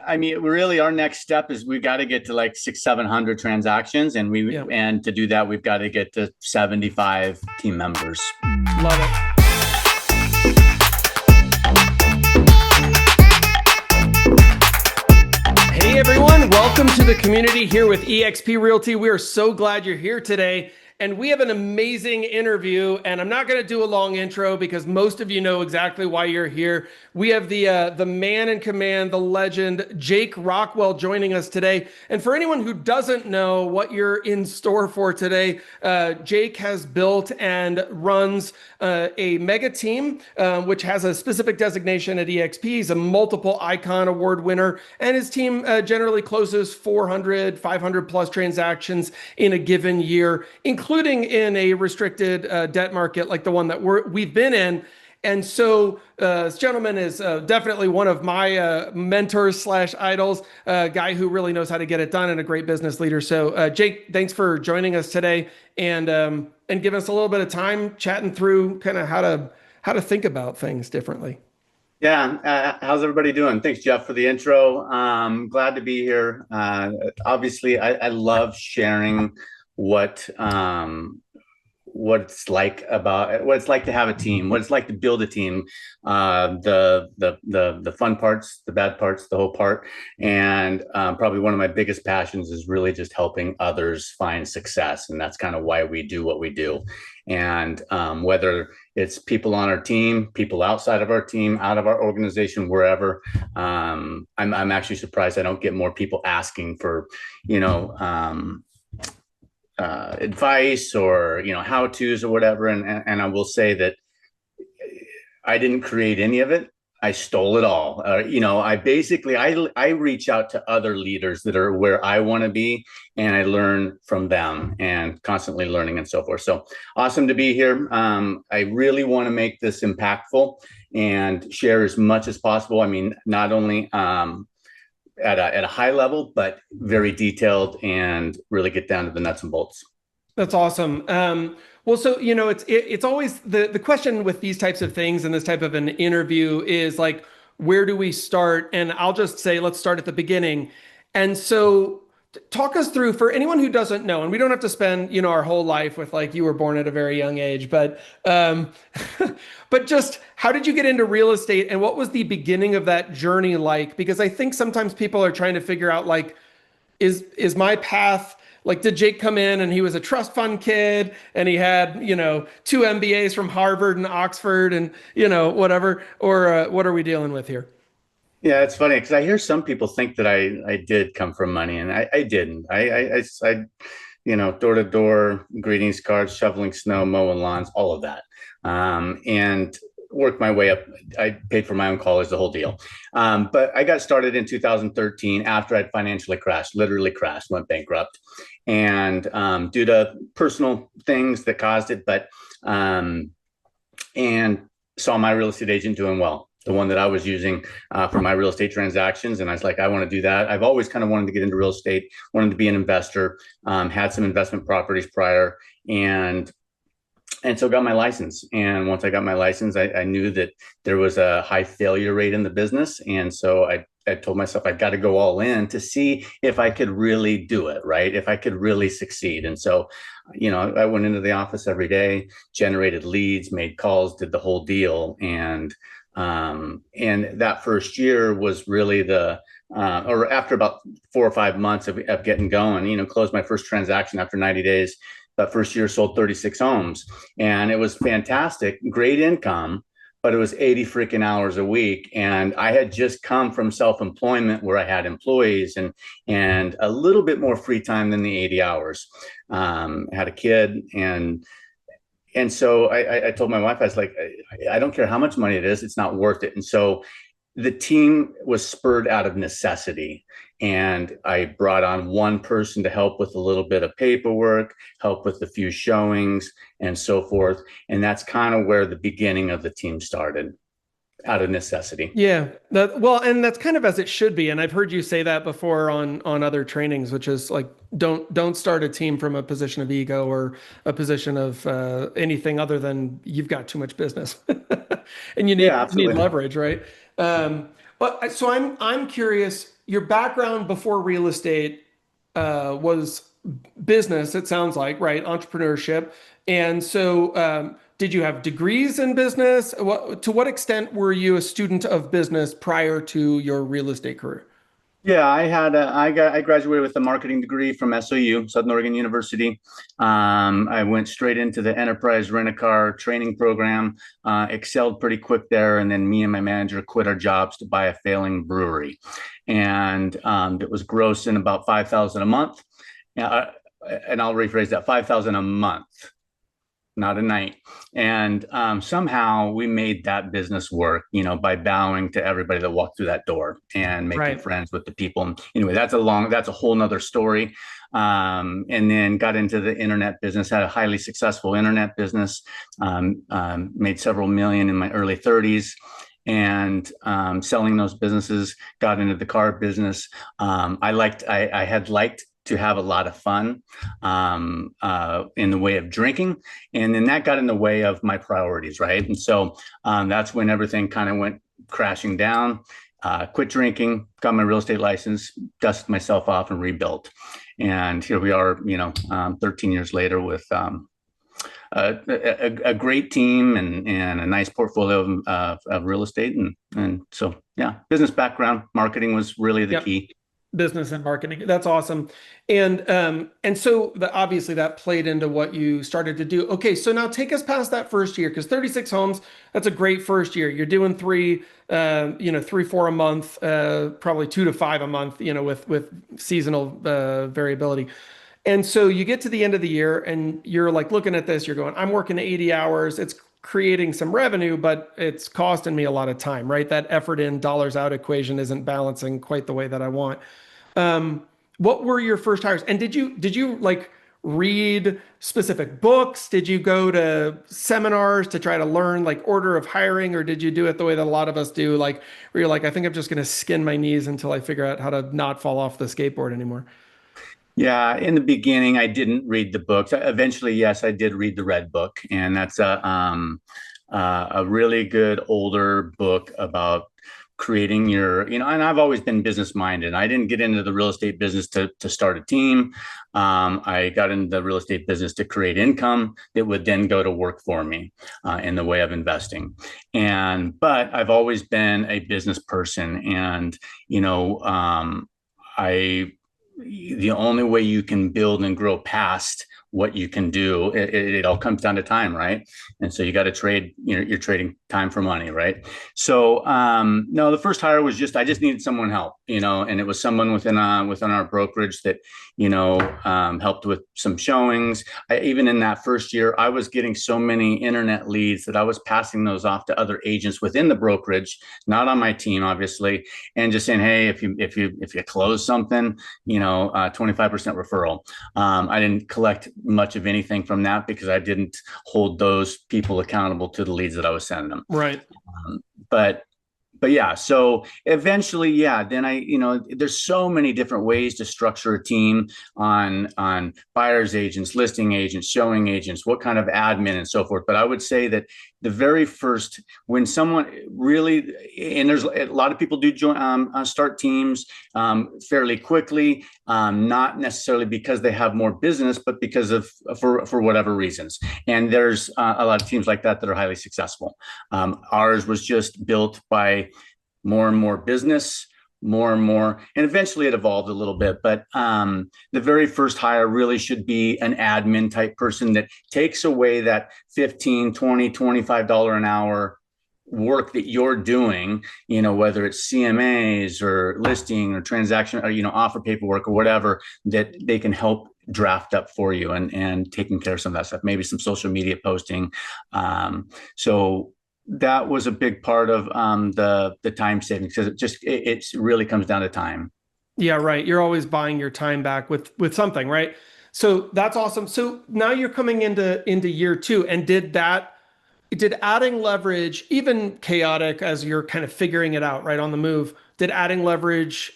I mean, really, our next step is we've got to get to like 700 transactions, and Yeah, to do that, we've got to get to 75 team members. love it. Hey everyone, welcome to the community here with eXp Realty. We are so glad you're here today. And we have an amazing interview, and I'm not going to do a long intro because most of you know exactly why you're here. We have the man in command, the legend, Jake Rockwell, joining us today. And for anyone who doesn't know what you're in store for today, Jake has built and runs a mega team, which has a specific designation at eXp. He's a multiple icon award winner, and his team generally closes 400, 500 plus transactions in a given year, including in a restricted debt market like the one that we've been in. And so this gentleman is definitely one of my mentors slash idols, a guy who really knows how to get it done and a great business leader. So Jake, thanks for joining us today and giving us a little bit of time chatting through kind of how to think about things differently. Yeah, how's everybody doing? Thanks, Jeff, for the intro. Glad to be here. Obviously, I love sharing what what what it's like to have a team, what it's like to build a team, the fun parts, the bad parts, the whole part, and probably one of my biggest passions is really just helping others find success, and that's kind of why we do what we do. And whether it's people on our team, people outside of our team, out of our organization, wherever, I'm actually surprised I don't get more people asking for, you know. Advice or how to's or whatever, and I will say that I didn't create any of it. I stole it all. I reach out to other leaders that are where I want to be, and I learn from them, and constantly learning and so forth. So awesome to be here. I really want to make this impactful and share as much as possible. I mean, not only at a high level, but very detailed and really get down to the nuts and bolts. That's awesome. Well, so it's always the question with these types of things and this type of an interview is like, where do we start? And I'll just say, let's start at the beginning. And so, talk us through for anyone who doesn't know, and we don't have to spend our whole life with like you were born at a very young age, but but just how did you get into real estate and what was the beginning of that journey like? Because I think sometimes people are trying to figure out like, is my path like, did Jake come in and he was a trust fund kid and he had, two MBAs from Harvard and Oxford and, whatever, or what are we dealing with here? Yeah, it's funny because I hear some people think that I did come from money, and I didn't. Door to door, greetings cards, shoveling snow, mowing lawns, all of that, and worked my way up. I paid for my own college, the whole deal. But I got started in 2013 after I'd financially crashed, literally crashed, went bankrupt, and due to personal things that caused it, but and saw my real estate agent doing well, the one that I was using for my real estate transactions. And I was like, I want to do that. I've always kind of wanted to get into real estate, wanted to be an investor, had some investment properties prior, and so got my license. And once I got my license, I knew that there was a high failure rate in the business. And so I told myself I got to go all in to see if I could really do it, right? If I could really succeed. And so, I went into the office every day, generated leads, made calls, did the whole deal. And that first year was really or after about 4 or 5 months of getting going, closed my first transaction after 90 days. That first year sold 36 homes, and it was fantastic, great income, but it was 80 freaking hours a week. And I had just come from self-employment where I had employees and a little bit more free time than the 80 hours. Had a kid, and so I told my wife, I was like, I don't care how much money it is, it's not worth it. And so the team was spurred out of necessity. And I brought on one person to help with a little bit of paperwork, help with a few showings and so forth. And that's kind of where the beginning of the team started, out of necessity. Yeah, well, and that's kind of as it should be. And I've heard you say that before on other trainings, which is like, don't start a team from a position of ego or a position of anything other than you've got too much business, and Yeah, you need absolutely. leverage, right? But so I'm curious. your background before real estate was business, it sounds like, right? Entrepreneurship. And so, did you have degrees in business? To what extent were you a student of business prior to your real estate career? Yeah, I graduated with a marketing degree from SOU, Southern Oregon University. I went straight into the enterprise rent-a-car training program, excelled pretty quick there, and then me and my manager quit our jobs to buy a failing brewery, and it was grossing about 5,000 a month. Uh, and I'll rephrase that, 5,000 a month, not a night. And somehow we made that business work, by bowing to everybody that walked through that door and making Right. friends with the people. Anyway, that's a whole nother story. And then got into the internet business, had a highly successful internet business, made several million in my early 30s. And selling those businesses, got into the car business. I had liked to have a lot of fun in the way of drinking. And then that got in the way of my priorities, right? And so that's when everything kind of went crashing down. Quit drinking, got my real estate license, dusted myself off, and rebuilt. And here we are, 13 years later with a great team and a nice portfolio of real estate. And so, yeah, business background, marketing was really the Yep. key. Business and marketing. That's awesome. And so obviously that played into what you started to do. Okay, so now take us past that first year because 36 homes, that's a great first year. You're doing three, 4 a month, probably 2 to 5 a month, with seasonal variability. And so you get to the end of the year and you're like looking at this, you're going, I'm working 80 hours. It's creating some revenue, but it's costing me a lot of time, right? That effort in, dollars out equation isn't balancing quite the way that I want. What were your first hires? And did you like read specific books? Did you go to seminars to try to learn like order of hiring, or did you do it the way that a lot of us do, like where you're like, I think I'm just going to skin my knees until I figure out how to not fall off the skateboard anymore? Yeah, in the beginning, I didn't read the books. Eventually, yes, I did read the Red Book, and that's a really good older book about creating and I've always been business minded. I didn't get into the real estate business to start a team. I got into the real estate business to create income that would then go to work for me in the way of investing. But I've always been a business person, and I the only way you can build and grow past what you can do, it all comes down to time, right? And so you got to trade, you're trading time for money, right? So no, the first hire was I just needed someone help, and it was someone within our brokerage that helped with some showings. Even in that first year, I was getting so many internet leads that I was passing those off to other agents within the brokerage, not on my team, obviously, and just saying, hey, if you close something, 25% referral. I didn't collect much of anything from that because I didn't hold those people accountable to the leads that I was sending them. Right. Um, but but yeah, so eventually, yeah, then there's so many different ways to structure a team on buyers agents, listing agents, showing agents, what kind of admin and so forth. But I would say that the very first, when someone really, and there's a lot of people do start teams fairly quickly, not necessarily because they have more business, but because for whatever reasons. And there's a lot of teams like that that are highly successful. Ours was just built by more and more business, more and more, and eventually it evolved a little bit. But the very first hire really should be an admin type person that takes away that 15, 20, $25 an hour work that you're doing, whether it's CMAs or listing or transaction or, offer paperwork or whatever, that they can help draft up for you and taking care of some of that stuff, maybe some social media posting. So that was a big part of the time savings because it really comes down to time. Yeah, right. You're always buying your time back with something, right? So that's awesome. So now you're coming into year two, and did adding leverage, even chaotic as you're kind of figuring it out, right, on the move, did adding leverage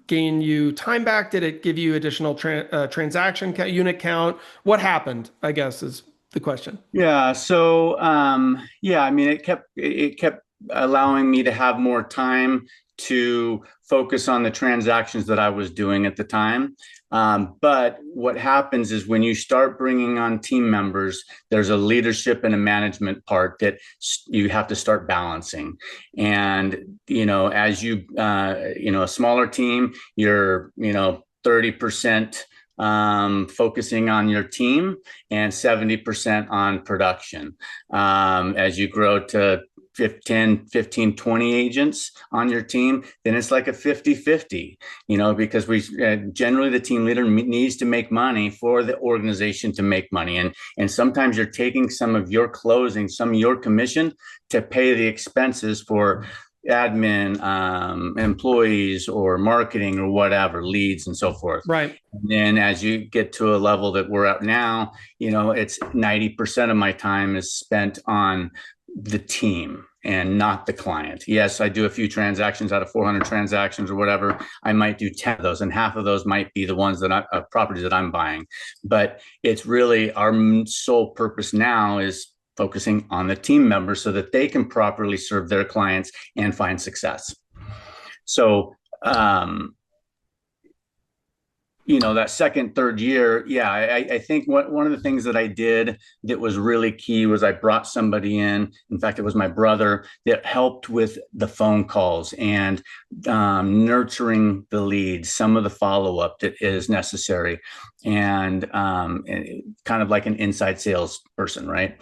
gain you time back? Did it give you additional transaction unit count? What happened, I guess, is the question. Yeah. So yeah, I mean, it kept allowing me to have more time to focus on the transactions that I was doing at the time. But what happens is when you start bringing on team members, there's a leadership and a management part that you have to start balancing. And, as a smaller team, you're, 30% focusing on your team and 70% on production. As you grow to 15, 20 agents on your team, then it's like a 50-50, because generally the team leader needs to make money for the organization to make money. And sometimes you're taking some of your closing, some of your commission to pay the expenses for admin, employees, or marketing, or whatever, leads and so forth. Right. And then as you get to a level that we're at now, it's 90% of my time is spent on the team and not the client. Yes, I do a few transactions out of 400 transactions or whatever. I might do 10 of those, and half of those might be the ones properties that I'm buying. But it's really our sole purpose now is focusing on the team members so that they can properly serve their clients and find success. So, that second, third year, I think one of the things that I did that was really key was I brought somebody in. In fact, it was my brother that helped with the phone calls and nurturing the leads, some of the follow-up that is necessary, and kind of like an inside sales person, right?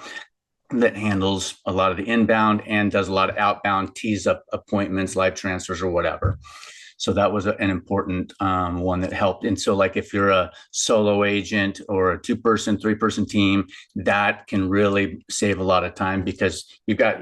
That handles a lot of the inbound and does a lot of outbound, tees up appointments, live transfers, or whatever. So that was an important one that helped. And so like if you're a solo agent or a 2-person, 3-person team, that can really save a lot of time, because you've got,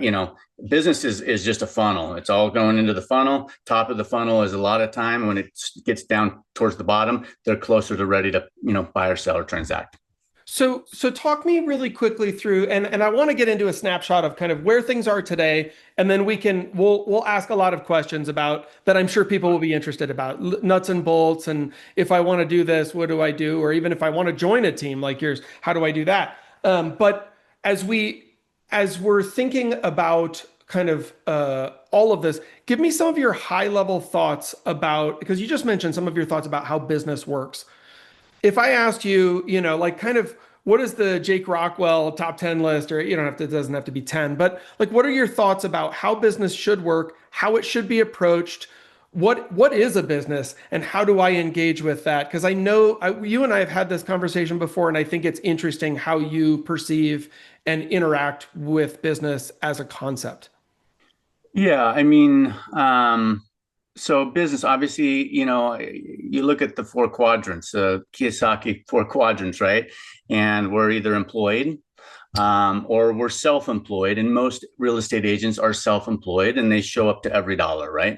business is just a funnel. It's all going into the funnel. Top of the funnel is a lot of time. When it gets down towards the bottom, they're closer to ready to, buy or sell or transact. So talk me really quickly through, and I want to get into a snapshot of kind of where things are today, and then we'll ask a lot of questions about that I'm sure people will be interested about, nuts and bolts, and if I want to do this, what do I do? Or even if I want to join a team like yours, how do I do that? But as we're thinking about kind of all of this, give me some of your high level thoughts about, because you just mentioned some of your thoughts about how business works. If I asked you, like kind of what is the Jake Rockwell top 10 list, or it doesn't have to be 10, but like what are your thoughts about how business should work, how it should be approached? What is a business and how do I engage with that? Because I know you and I have had this conversation before, and I think it's interesting how you perceive and interact with business as a concept. Yeah, I mean, so business, obviously, you look at the 4 quadrants, Kiyosaki 4 quadrants, right? And we're either employed, or we're self-employed, and most real estate agents are self-employed and they show up to every dollar, right?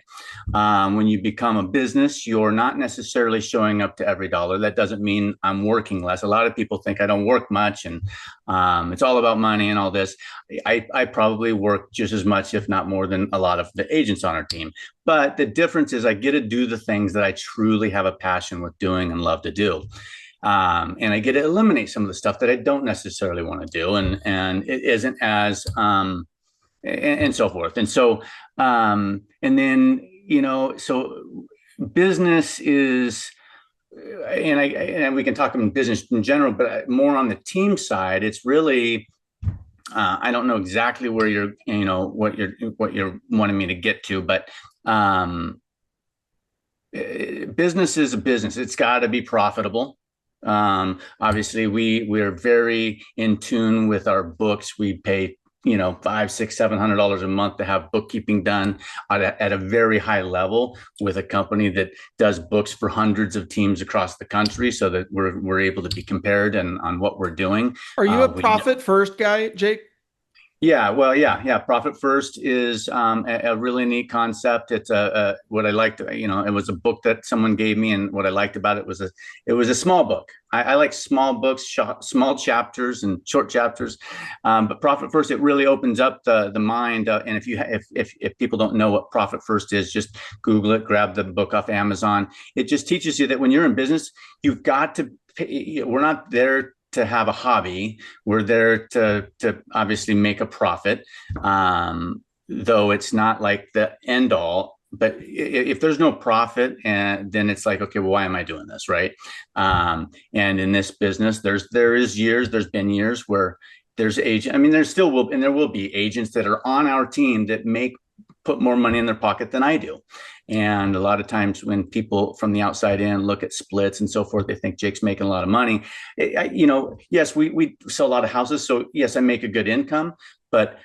When you become a business, you're not necessarily showing up to every dollar. That doesn't mean I'm working less. A lot of people think I don't work much and it's all about money and all this. I probably work just as much, if not more, than a lot of the agents on our team. But the difference is I get to do the things that I truly have a passion with doing and love to do. And I get to eliminate some of the stuff that I don't necessarily want to do, and it isn't as and so forth. And so and then so business is, and we can talk about business in general, but more on the team side, it's really I don't know exactly where you're what you're wanting me to get to, but business is a business. It's got to be profitable. Obviously we're very in tune with our books. We pay, $500, $600, $700 a month to have bookkeeping done at a very high level with a company that does books for hundreds of teams across the country, so that we're able to be compared on what we're doing. Are you a profit first guy, Jake? Yeah, well, yeah. Profit first is a really neat concept. It's what I liked. It was a book that someone gave me, and what I liked about it was a small book. I like small books, small chapters and short chapters. But Profit First, it really opens up the mind. And if people don't know what Profit First is, just Google it, grab the book off Amazon. It just teaches you that when you're in business, you've got to pay. We're not there to have a hobby. We're there to obviously make a profit, though it's not like the end all. but if there's no profit, and then it's like, okay, well, why am I doing this, right? And in this business, there's been years where there's agent. I mean, there still will, and there will be agents that are on our team that put more money in their pocket than I do. And a lot of times when people from the outside in look at splits and so forth, they think Jake's making a lot of money. Yes, we sell a lot of houses. So yes, I make a good income, but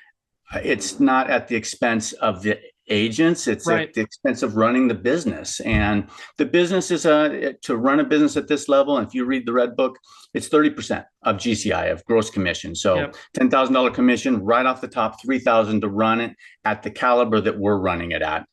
it's not at the expense of the agents. It's Right. at the expense of running the business. And the business is to run a business at this level. And if you read the red book, it's 30% of GCI, of gross commission. So Yep. $10,000 commission right off the top, 3,000 to run it at the caliber that we're running it at.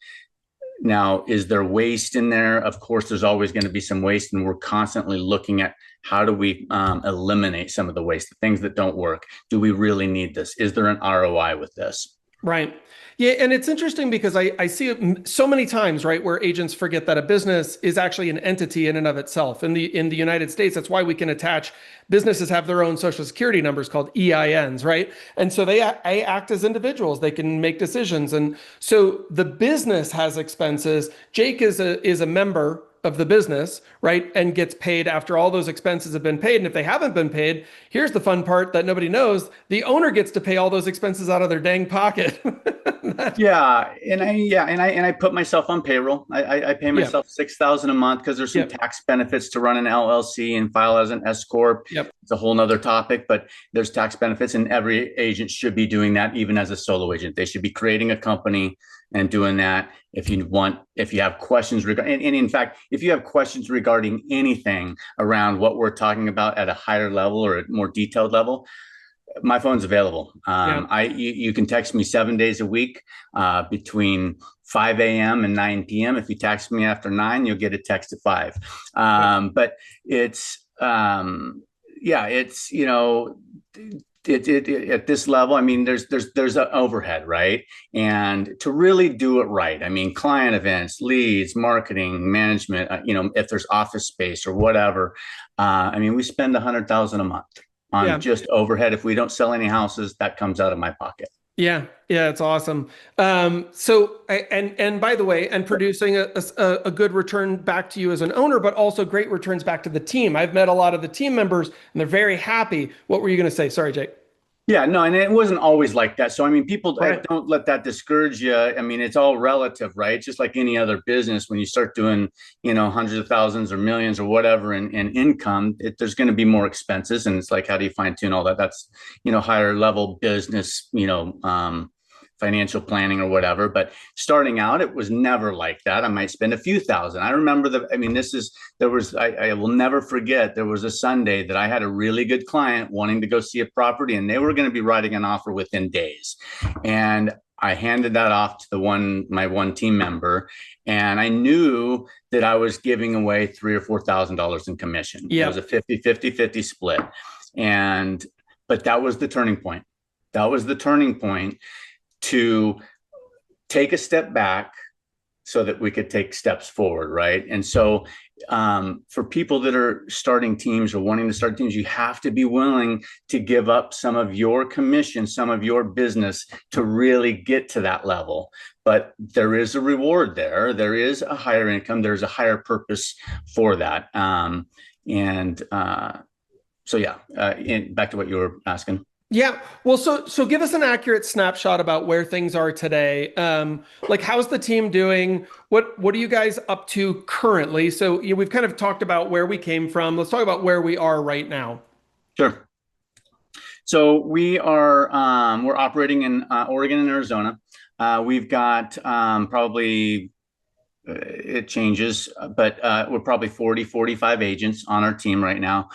Now, is there waste in there? Of course, there's always going to be some waste, and we're constantly looking at how do we eliminate some of the waste, the things that don't work. Do we really need this? Is there an ROI with this? Right. Yeah. And it's interesting because I see it so many times, right, where agents forget that a business is actually an entity in and of itself. In the United States, that's why we can attach businesses have their own social security numbers called EINs, right? And so they act as individuals. They can make decisions. And so the business has expenses. Jake is a member of the business, right? And gets paid after all those expenses have been paid. And if they haven't been paid, here's the fun part that nobody knows. The owner gets to pay all those expenses out of their dang pocket. And I put myself on payroll. I pay Yep. myself 6,000 a month because there's some Yep. tax benefits to run an LLC and file as an S corp. Yep. It's a whole nother topic, but there's tax benefits, and every agent should be doing that, even as a solo agent. They should be creating a company and doing that. If you have questions regarding, and in fact, if you have questions regarding anything around what we're talking about at a higher level or a more detailed level, my phone's available. Yeah. You can text me 7 days a week between 5 a.m. and 9 p.m. If you text me after 9, you'll get a text at 5. But it's yeah, it's at this level. I mean, there's an overhead, right? And to really do it right, I mean, client events, leads, marketing, management. If there's office space or whatever, I mean, we spend $100,000 a month on Yeah. just overhead. If we don't sell any houses, that comes out of my pocket. Yeah, yeah, it's awesome. And by the way, and producing a good return back to you as an owner, but also great returns back to the team. I've met a lot of the team members, and they're very happy. What were you going to say? Sorry, Jake. Yeah, no, and it wasn't always like that. So, I mean, people Right. don't let that discourage you. I mean, it's all relative, right? Just like any other business, when you start doing, hundreds of thousands or millions or whatever in income, there's going to be more expenses. And it's like, how do you fine tune all that? That's, higher level business, financial planning or whatever. But starting out, it was never like that. I might spend a few thousand. I remember I will never forget, there was a Sunday that I had a really good client wanting to go see a property, and they were going to be writing an offer within days. And I handed that off to my one team member, and I knew that I was giving away $3,000 or $4,000 in commission. It was Yeah. a 50-50-50 split. But that was the turning point. That was the turning point to take a step back so that we could take steps forward, right? And so for people that are starting teams or wanting to start teams, you have to be willing to give up some of your commission, some of your business to really get to that level. But there is a reward there. There is a higher income. There's a higher purpose for that. And back to what you were asking. Yeah. Well, so give us an accurate snapshot about where things are today. Like how's the team doing? What are you guys up to currently? So we've kind of talked about where we came from. Let's talk about where we are right now. Sure. So we're operating in Oregon and Arizona. We've got probably it changes, but we're probably 40-45 agents on our team right now.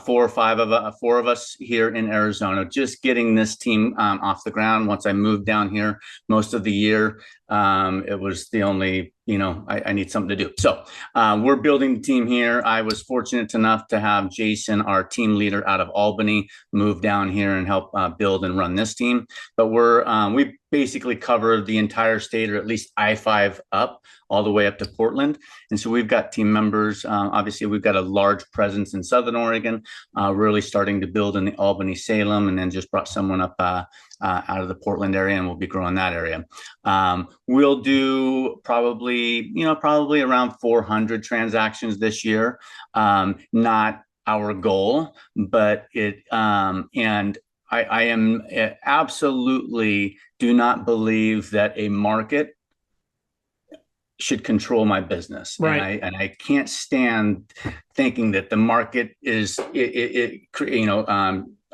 Four of us here in Arizona, just getting this team off the ground. Once I moved down here, most of the year, it was the only, I need something to do. So we're building the team here. I was fortunate enough to have Jason, our team leader out of Albany, move down here and help build and run this team. But basically cover the entire state, or at least I-5 up, all the way up to Portland. And so we've got team members. Obviously, we've got a large presence in Southern Oregon, really starting to build in the Albany, Salem, and then just brought someone up out of the Portland area, and we'll be growing that area. We'll do probably around 400 transactions this year. Not our goal, but and I am absolutely do not believe that a market should control my business. Right. And I can't stand thinking that the market is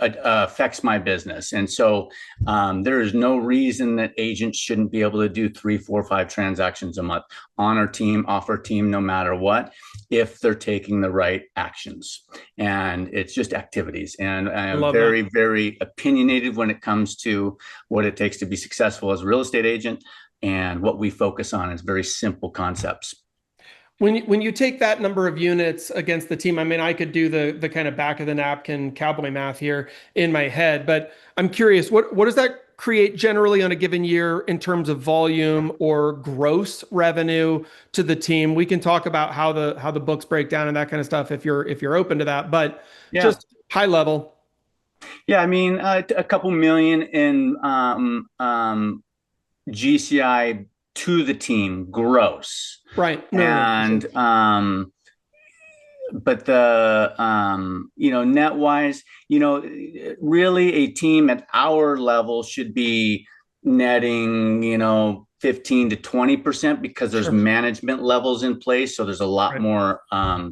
affects my business. And so there is no reason that agents shouldn't be able to do 3, 4, 5 transactions a month on our team, off our team, no matter what, if they're taking the right actions. And it's just activities. And I am very, very opinionated when it comes to what it takes to be successful as a real estate agent. And what we focus on is very simple concepts. When you take that number of units against the team, I mean, I could do the kind of back of the napkin cowboy math here in my head, but I'm curious, what does that create generally on a given year in terms of volume or gross revenue to the team? We can talk about how the books break down and that kind of stuff if you're open to that, but just high level. Yeah, I mean, a couple million in GCI to the team gross. Right. And but the net wise, really a team at our level should be netting 15 to 20%, because there's management levels in place, so there's a lot more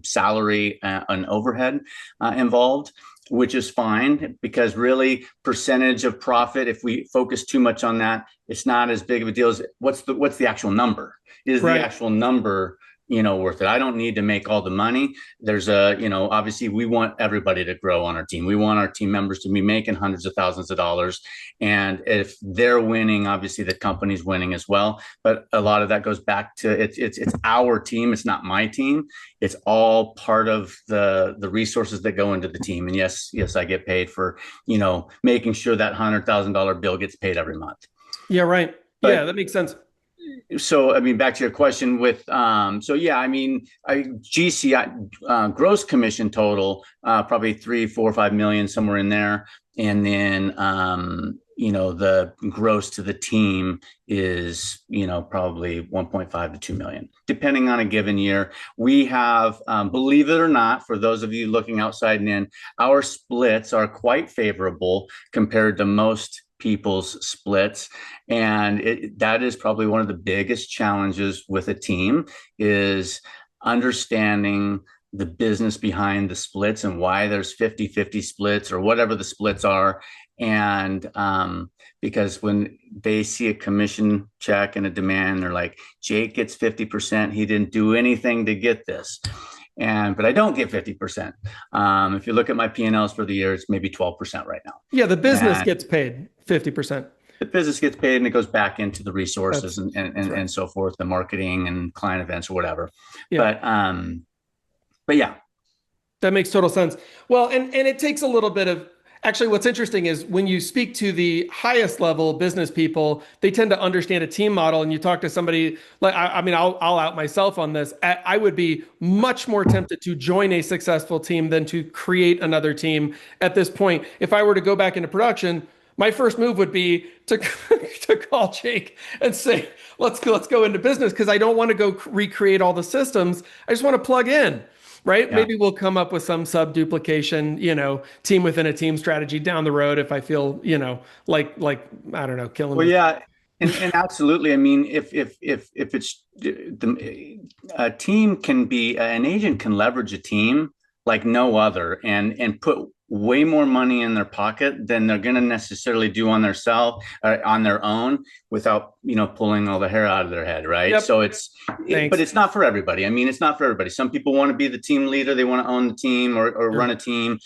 salary and overhead involved, which is fine, because really percentage of profit, if we focus too much on that, it's not as big of a deal as what's the actual number. Is the actual number worth it? I don't need to make all the money. There's obviously we want everybody to grow on our team. We want our team members to be making hundreds of thousands of dollars. And if they're winning, obviously the company's winning as well. But a lot of that goes back to it's our team. It's not my team. It's all part of the resources that go into the team. And yes, I get paid for, making sure that $100,000 bill gets paid every month. Yeah, right. But, yeah, that makes sense. So, I mean, back to your question with, GCI gross commission total, probably 3, 4, 5 million, somewhere in there. And then, the gross to the team is, probably 1.5 to 2 million, depending on a given year. We have, believe it or not, for those of you looking outside and in, our splits are quite favorable compared to most people's splits. And that is probably one of the biggest challenges with a team, is understanding the business behind the splits and why there's 50-50 splits or whatever the splits are. And because when they see a commission check and a demand, they're like, Jake gets 50%. He didn't do anything to get this. But I don't get 50%. If you look at my P&Ls for the year, it's maybe 12% right now. Yeah, the business gets paid 50%. The business gets paid and it goes back into the resources and so forth, the marketing and client events or whatever. Yeah. But yeah. That makes total sense. Well, and it takes a little bit of, actually, what's interesting is when you speak to the highest level business people, they tend to understand a team model. And you talk to somebody like, I'll out myself on this. I would be much more tempted to join a successful team than to create another team at this point. If I were to go back into production, my first move would be to call Jake and say, let's go into business, because I don't want to go recreate all the systems. I just want to plug in. Right? Yeah. Maybe we'll come up with some sub-duplication, team within a team strategy down the road if I feel, like I don't know, killing. Well, yeah, and absolutely. I mean, if it's a team can be, an agent can leverage a team like no other, and put way more money in their pocket than they're going to necessarily do on on their own, without pulling all the hair out of their head, right? Yep. So but it's not for everybody. I mean, it's not for everybody. Some people want to be the team leader, they want to own the team or run a team.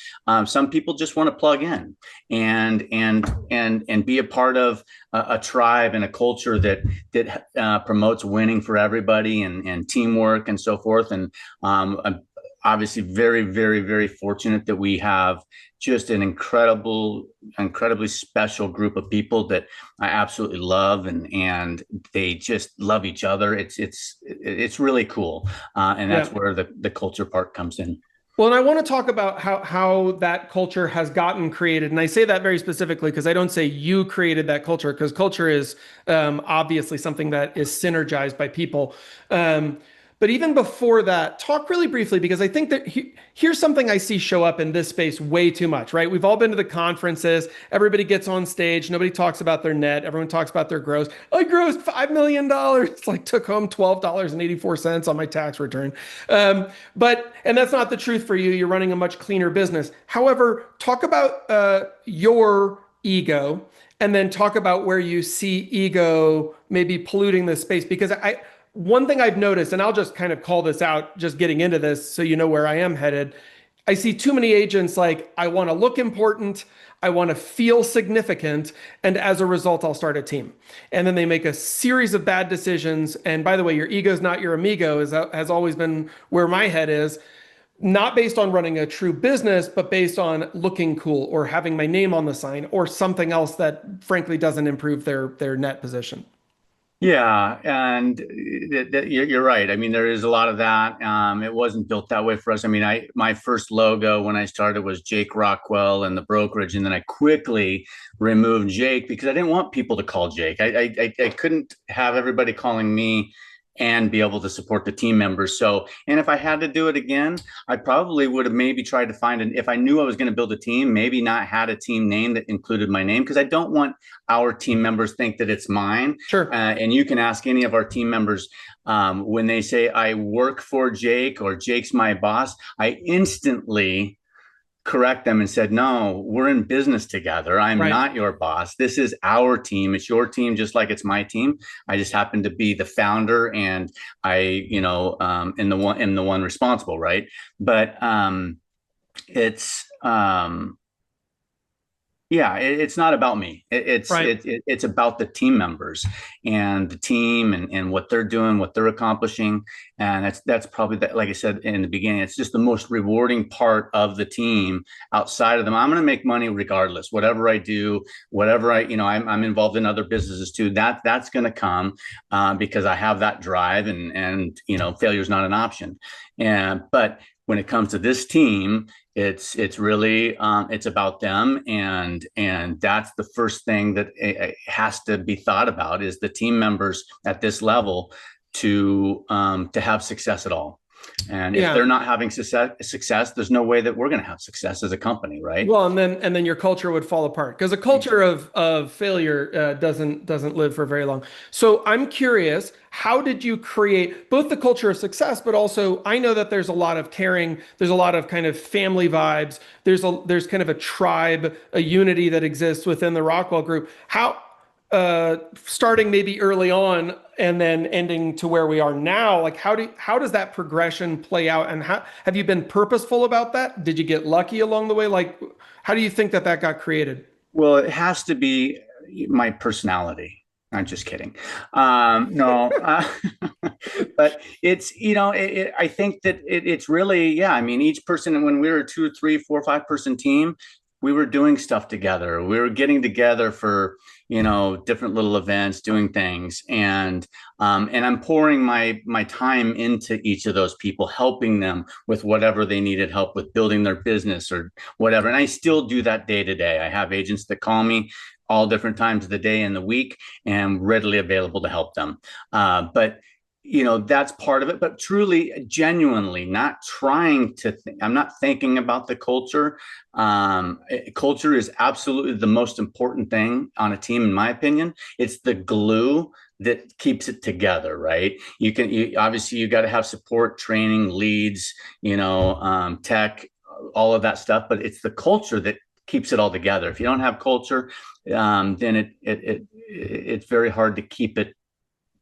Some people just want to plug in and be a part of a tribe and a culture that promotes winning for everybody and teamwork and so forth. And obviously very, very, very fortunate that we have just an incredibly special group of people that I absolutely love, and they just love each other. It's really cool, and that's Yeah. where the culture part comes in. Well, and I want to talk about how that culture has gotten created, and I say that very specifically because I don't say you created that culture, because culture is obviously something that is synergized by people. Um, but even before that, talk really briefly, because I think that here's something I see show up in this space way too much, right? We've all been to the conferences. Everybody gets on stage. Nobody talks about their net. Everyone talks about their gross. I grossed $5 million. It's like took home $12.84 on my tax return. And that's not the truth for you. You're running a much cleaner business. However, talk about your ego, and then talk about where you see ego maybe polluting this space. Because one thing I've noticed, and I'll just kind of call this out, just getting into this so you know where I am headed. I see too many agents like, I want to look important, I want to feel significant, and as a result, I'll start a team. And then they make a series of bad decisions. And by the way, your ego is not your amigo, has always been where my head is. Not based on running a true business, but based on looking cool or having my name on the sign or something else that frankly doesn't improve their net position. Yeah, and you're right. I mean, there is a lot of that. It wasn't built that way for us. I mean, I my first logo when I started was Jake Rockwell and the brokerage, and then I quickly removed Jake because I didn't want people to call Jake. I couldn't have everybody calling me and be able to support the team members. So, and if I had to do it again, I probably would have maybe tried to find an, if I knew I was going to build a team, maybe not had a team name that included my name, because I don't want our team members think that it's mine. Sure. And you can ask any of our team members when they say I work for Jake or Jake's my boss, I instantly correct them and said, no, we're in business together. I'm Right. not your boss. This is our team. It's your team, just like it's my team. I just happen to be the founder, and in the one responsible, right? But it's yeah, it's not about me. Right. It's about the team members and the team, and what they're doing, what they're accomplishing, and that's probably that. Like I said in the beginning, it's just the most rewarding part of the team. Outside of them, I'm going to make money regardless. Whatever I do, whatever I'm involved in other businesses too. That's going to come because I have that drive, and failure is not an option. But when it comes to this team, it's really it's about them, and that's the first thing that it has to be thought about, is the team members at this level to have success at all. And if Yeah. they're not having success, there's no way that we're going to have success as a company, right? Well, and then your culture would fall apart, because a culture of failure doesn't live for very long. So I'm curious, how did you create both the culture of success, but also I know that there's a lot of caring, there's a lot of kind of family vibes, there's kind of a tribe, a unity that exists within the Rockwell group. How starting maybe early on and then ending to where we are now, like how does that progression play out, and how have you been purposeful about that? Did you get lucky along the way? Like, how do you think that got created? Well, it has to be my personality. I'm just kidding. No, but it's I think that it's really, yeah. I mean, each person, when we were a 2, 3, 4, 5 person team, we were doing stuff together. We were getting together for different little events, doing things, and I'm pouring my time into each of those people, helping them with whatever they needed help with, building their business or whatever. And I still do that day to day. I have agents that call me all different times of the day and the week, and readily available to help them. But that's part of it, but truly, genuinely, not trying to I'm not thinking about the culture. Culture is absolutely the most important thing on a team, in my opinion. It's the glue that keeps it together, right? Obviously you got to have support, training, leads, tech, all of that stuff, but it's the culture that keeps it all together. If you don't have culture, then it's very hard to keep it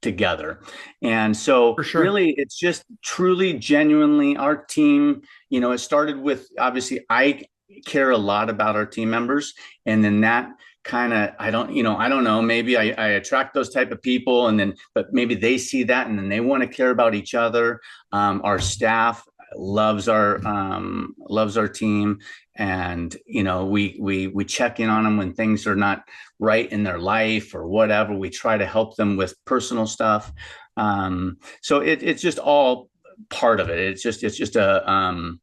together. And so For sure. really, it's just truly, genuinely our team. It started with, obviously I care a lot about our team members, and then that kind of, I don't know, maybe I attract those type of people, and then but maybe they see that, and then they want to care about each other. Our staff loves our team, and we check in on them when things are not right in their life or whatever. We try to help them with personal stuff. So it's just all part of it. It's just a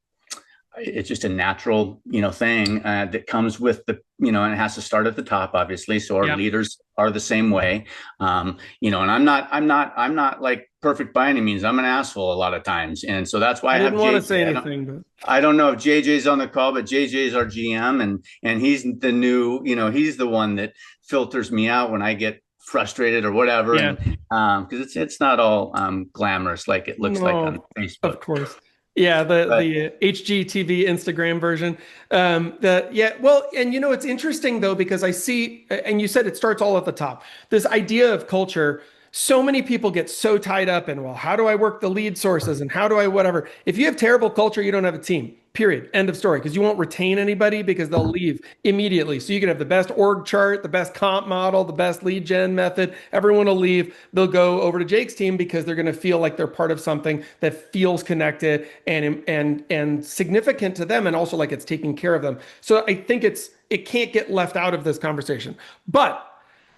natural, thing that comes with and it has to start at the top, obviously. So our Yeah. leaders are the same way, and I'm not like perfect by any means. I'm an asshole a lot of times, and so that's why I I have didn't want to JJ. say anything, but I don't know if JJ's on the call, but JJ's our GM, and he's the new, he's the one that filters me out when I get frustrated or whatever, yeah. and because it's not all glamorous like it looks like on No, Facebook. of course. Yeah, the But the HGTV Instagram version. Well, and it's interesting though because I see, and you said it starts all at the top. This idea of culture. So many people get so tied up in, well, how do I work the lead sources and how do I whatever? If you have terrible culture, you don't have a team. Period. End of story. Because you won't retain anybody because they'll leave immediately. So you can have the best org chart, the best comp model, the best lead gen method. Everyone will leave. They'll go over to Jake's team because they're going to feel like they're part of something that feels connected and significant to them, and also like it's taking care of them. So I think it can't get left out of this conversation. But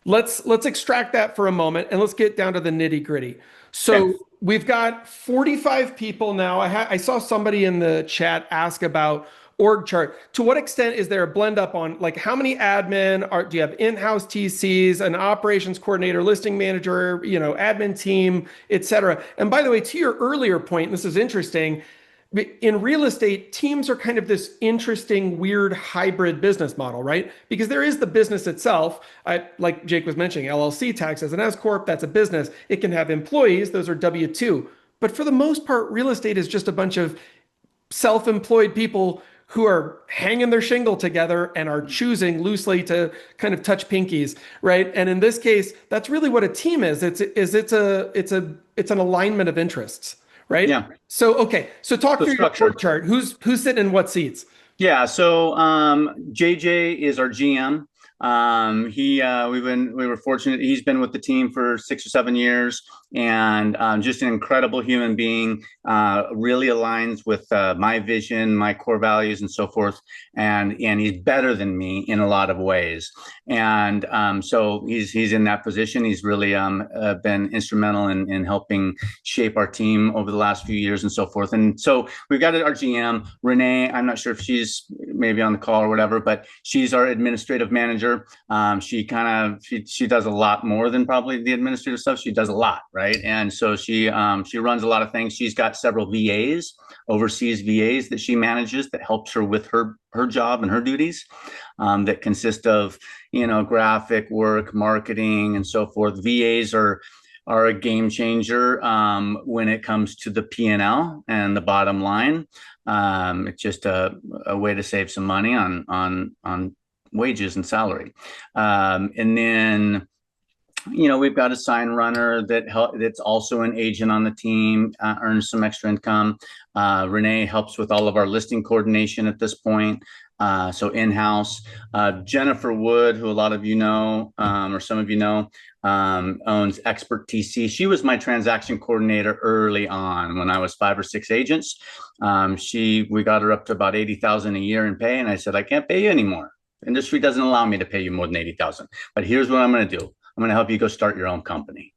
let's extract that for a moment and let's get down to the nitty gritty. okay. So we've got 45 people now. I saw somebody in the chat ask about org chart. To what extent is there a blend up on like how many admin do you have in-house TCs, an operations coordinator, listing manager, admin team, et cetera? And by the way, to your earlier point, this is interesting. In real estate, teams are kind of this interesting, weird hybrid business model, right? Because there is the business itself. Like Jake was mentioning, LLC tax as an S corp, that's a business. It can have employees; those are W-2. But for the most part, real estate is just a bunch of self-employed people who are hanging their shingle together and are choosing loosely to kind of touch pinkies, right? And in this case, that's really what a team is. It's an alignment of interests, right? Yeah. So okay, so talk So through your org structure. chart. Who's sitting in what seats? Yeah, so JJ is our GM. We were fortunate. He's been with the team for 6 or 7 years, and just an incredible human being. Really aligns with my vision, my core values, and so forth. And he's better than me in a lot of ways. And so he's in that position. He's really been instrumental in helping shape our team over the last few years and so forth. And so we've got our GM, Renee. I'm not sure if she's maybe on the call or whatever, but she's our administrative manager. She does a lot more than probably the administrative stuff. She does a lot, right? And so she runs a lot of things. She's got several VAs, overseas VAs that she manages that helps her with her job and her duties, that consist of graphic work, marketing, and so forth. VAs are a game changer when it comes to the P&L and the bottom line. It's just a way to save some money on wages and salary. And then we've got a sign runner that's also an agent on the team, earns some extra income. Renee helps with all of our listing coordination at this point. So in-house. Jennifer Wood, who a lot of you know, or some of you know, owns Expert TC. She was my transaction coordinator early on when I was 5 or 6 agents. We got her up to about 80,000 a year in pay, and I said, I can't pay you anymore. The industry doesn't allow me to pay you more than 80,000. But here's what I'm going to do. I'm going to help you go start your own company.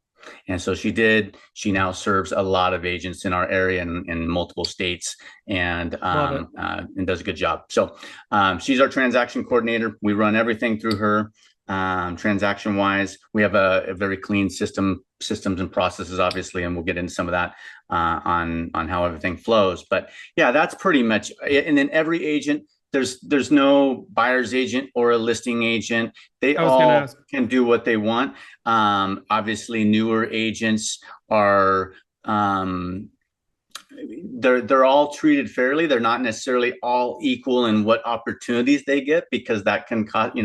And so she did. She now serves a lot of agents in our area and in multiple states, and does a good job. So she's our transaction coordinator. We run everything through her. Transaction wise, we have a very clean systems and processes, obviously, and we'll get into some of that on how everything flows. But yeah, that's pretty much it. And then every agent, there's no buyer's agent or a listing agent. They all can do what they want. Obviously, newer agents are they're all treated fairly. They're not necessarily all equal in what opportunities they get, because that can cause, we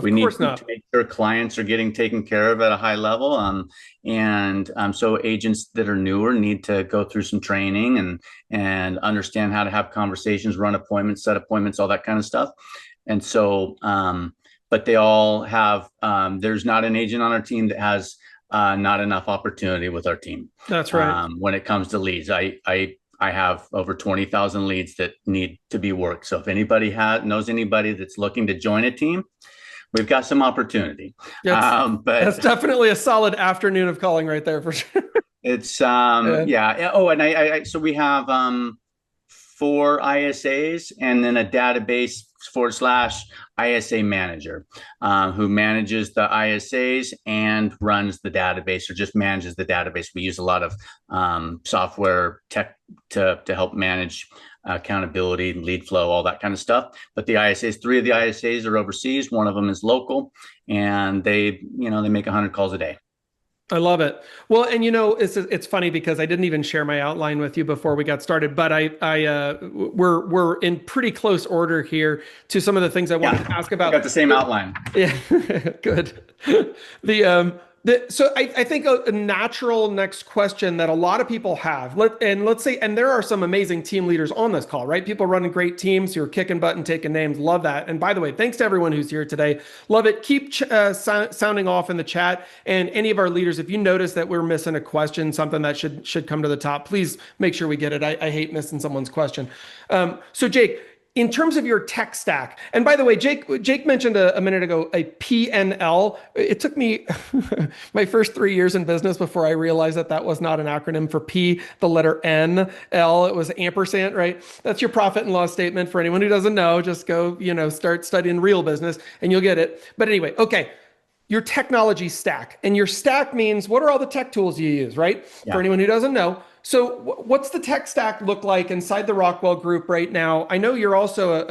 need to make sure clients are getting taken care of at a high level. So agents that are newer need to go through some training and understand how to have conversations, run appointments, set appointments, all that kind of stuff. And so, but they all have, there's not an agent on our team that has not enough opportunity with our team. That's right. When it comes to leads, I I have over 20,000 leads that need to be worked. So if anybody knows anybody that's looking to join a team, we've got some opportunity. That's But that's definitely a solid afternoon of calling right there for sure. it's Yeah. yeah. Oh, and so we have 4 ISAs and then a database / ISA manager who manages the ISAs and runs the database, or just manages the database. We use a lot of software tech to help manage accountability, lead flow, all that kind of stuff. But the ISAs, 3 of the ISAs are overseas. One of them is local, and they make 100 calls a day. I love it. Well, and it's funny because I didn't even share my outline with you before we got started, but we're in pretty close order here to some of the things I wanted to ask I about. got the same outline. Yeah, good. So I think a natural next question that a lot of people have, let's say, and there are some amazing team leaders on this call, right? People running great teams who are kicking butt and taking names. Love that. And by the way, thanks to everyone who's here today. Love it. Keep sounding off in the chat. And any of our leaders, if you notice that we're missing a question, something that should come to the top, please make sure we get it. I hate missing someone's question. So Jake, in terms of your tech stack, and by the way, Jake mentioned a minute ago a PNL. It took me my first 3 years in business before I realized that was not an acronym for P, the letter N, L. It was ampersand, right? That's your profit and loss statement. For anyone who doesn't know, just go, start studying real business and you'll get it. But anyway, okay. Your technology stack, and your stack means what are all the tech tools you use, right? Yeah. For anyone who doesn't know. So what's the tech stack look like inside the Rockwell group right now? I know you're also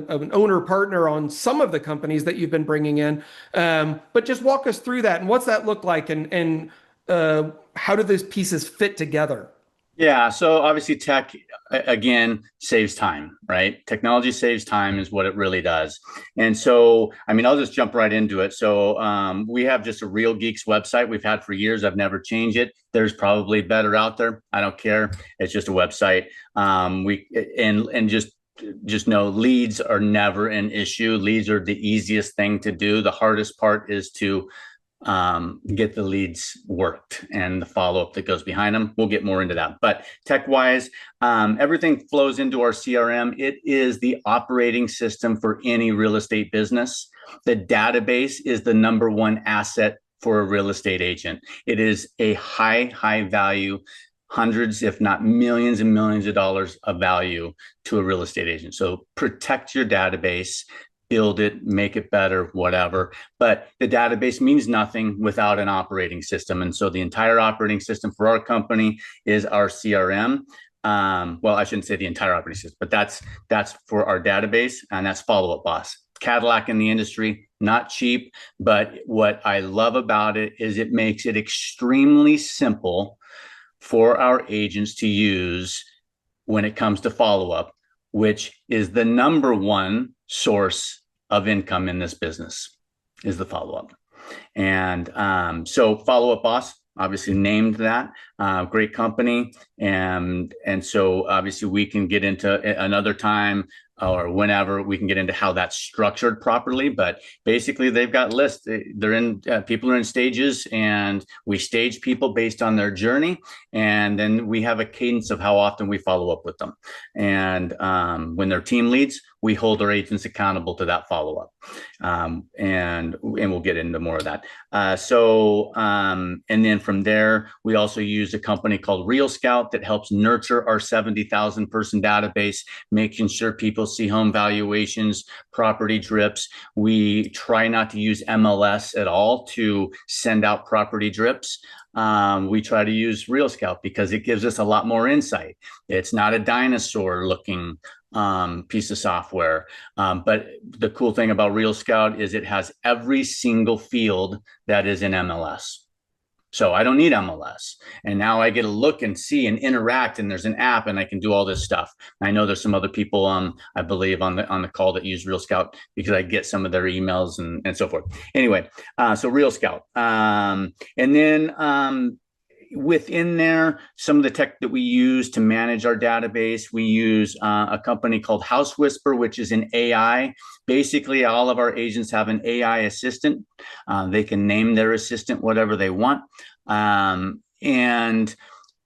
an owner partner on some of the companies that you've been bringing in, but just walk us through that and what's that look like, and how do those pieces fit together? Yeah, so obviously tech, again, saves time, right? Technology saves time is what it really does. And so, I'll just jump right into it. So we have just a Real Geeks website we've had for years. I've never changed it. There's probably better out there. I don't care. It's just a website. Just know leads are never an issue. Leads are the easiest thing to do. The hardest part is to get the leads worked and the follow-up that goes behind them. We'll get more into that. But tech-wise, everything flows into our CRM. It is the operating system for any real estate business. The database is the #1 asset for a real estate agent. It is a high value, hundreds, if not millions and millions of dollars of value to a real estate agent. So protect your database, build it, make it better, whatever. But the database means nothing without an operating system. And so the entire operating system for our company is our CRM. Well, I shouldn't say the entire operating system, but that's for our database, and that's Follow Up Boss. Cadillac in the industry, not cheap, but what I love about it is it makes it extremely simple for our agents to use when it comes to follow-up, which is the #1 source of income in this business, is the follow-up. And so Follow Up Boss, obviously named that, great company. And so obviously we can get into another time, or whenever we can get into how that's structured properly. But basically they've got lists. They're in, people are in stages, and we stage people based on their journey. And then we have a cadence of how often we follow up with them. And when they're team leads, we hold our agents accountable to that follow-up. And we'll get into more of that. And then from there, we also use a company called Real Scout that helps nurture our 70,000 person database, making sure people see home valuations, property drips. We try not to use MLS at all to send out property drips. We try to use Real Scout because it gives us a lot more insight. It's not a dinosaur looking piece of software. But the cool thing about Real Scout is it has every single field that is in MLS. So I don't need MLS. And now I get to look and see and interact, and there's an app, and I can do all this stuff. I know there's some other people, I believe on the call that use Real Scout because I get some of their emails and so forth. Anyway, so Real Scout. And then within there, some of the tech that we use to manage our database, we use a company called House Whisper, which is an AI. Basically, all of our agents have an AI assistant. They can name their assistant whatever they want. And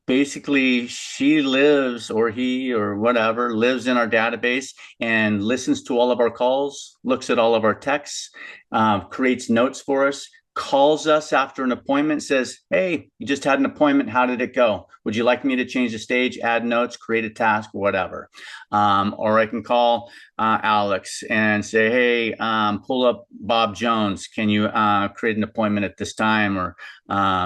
basically she lives, or he or whatever lives in our database and listens to all of our calls, looks at all of our texts, creates notes for us, calls us after an appointment, says, hey, you just had an appointment, how did it go? Would you like me to change the stage, add notes, create a task, whatever? Or I can call Alex and say, hey, pull up Bob Jones, can you create an appointment at this time, or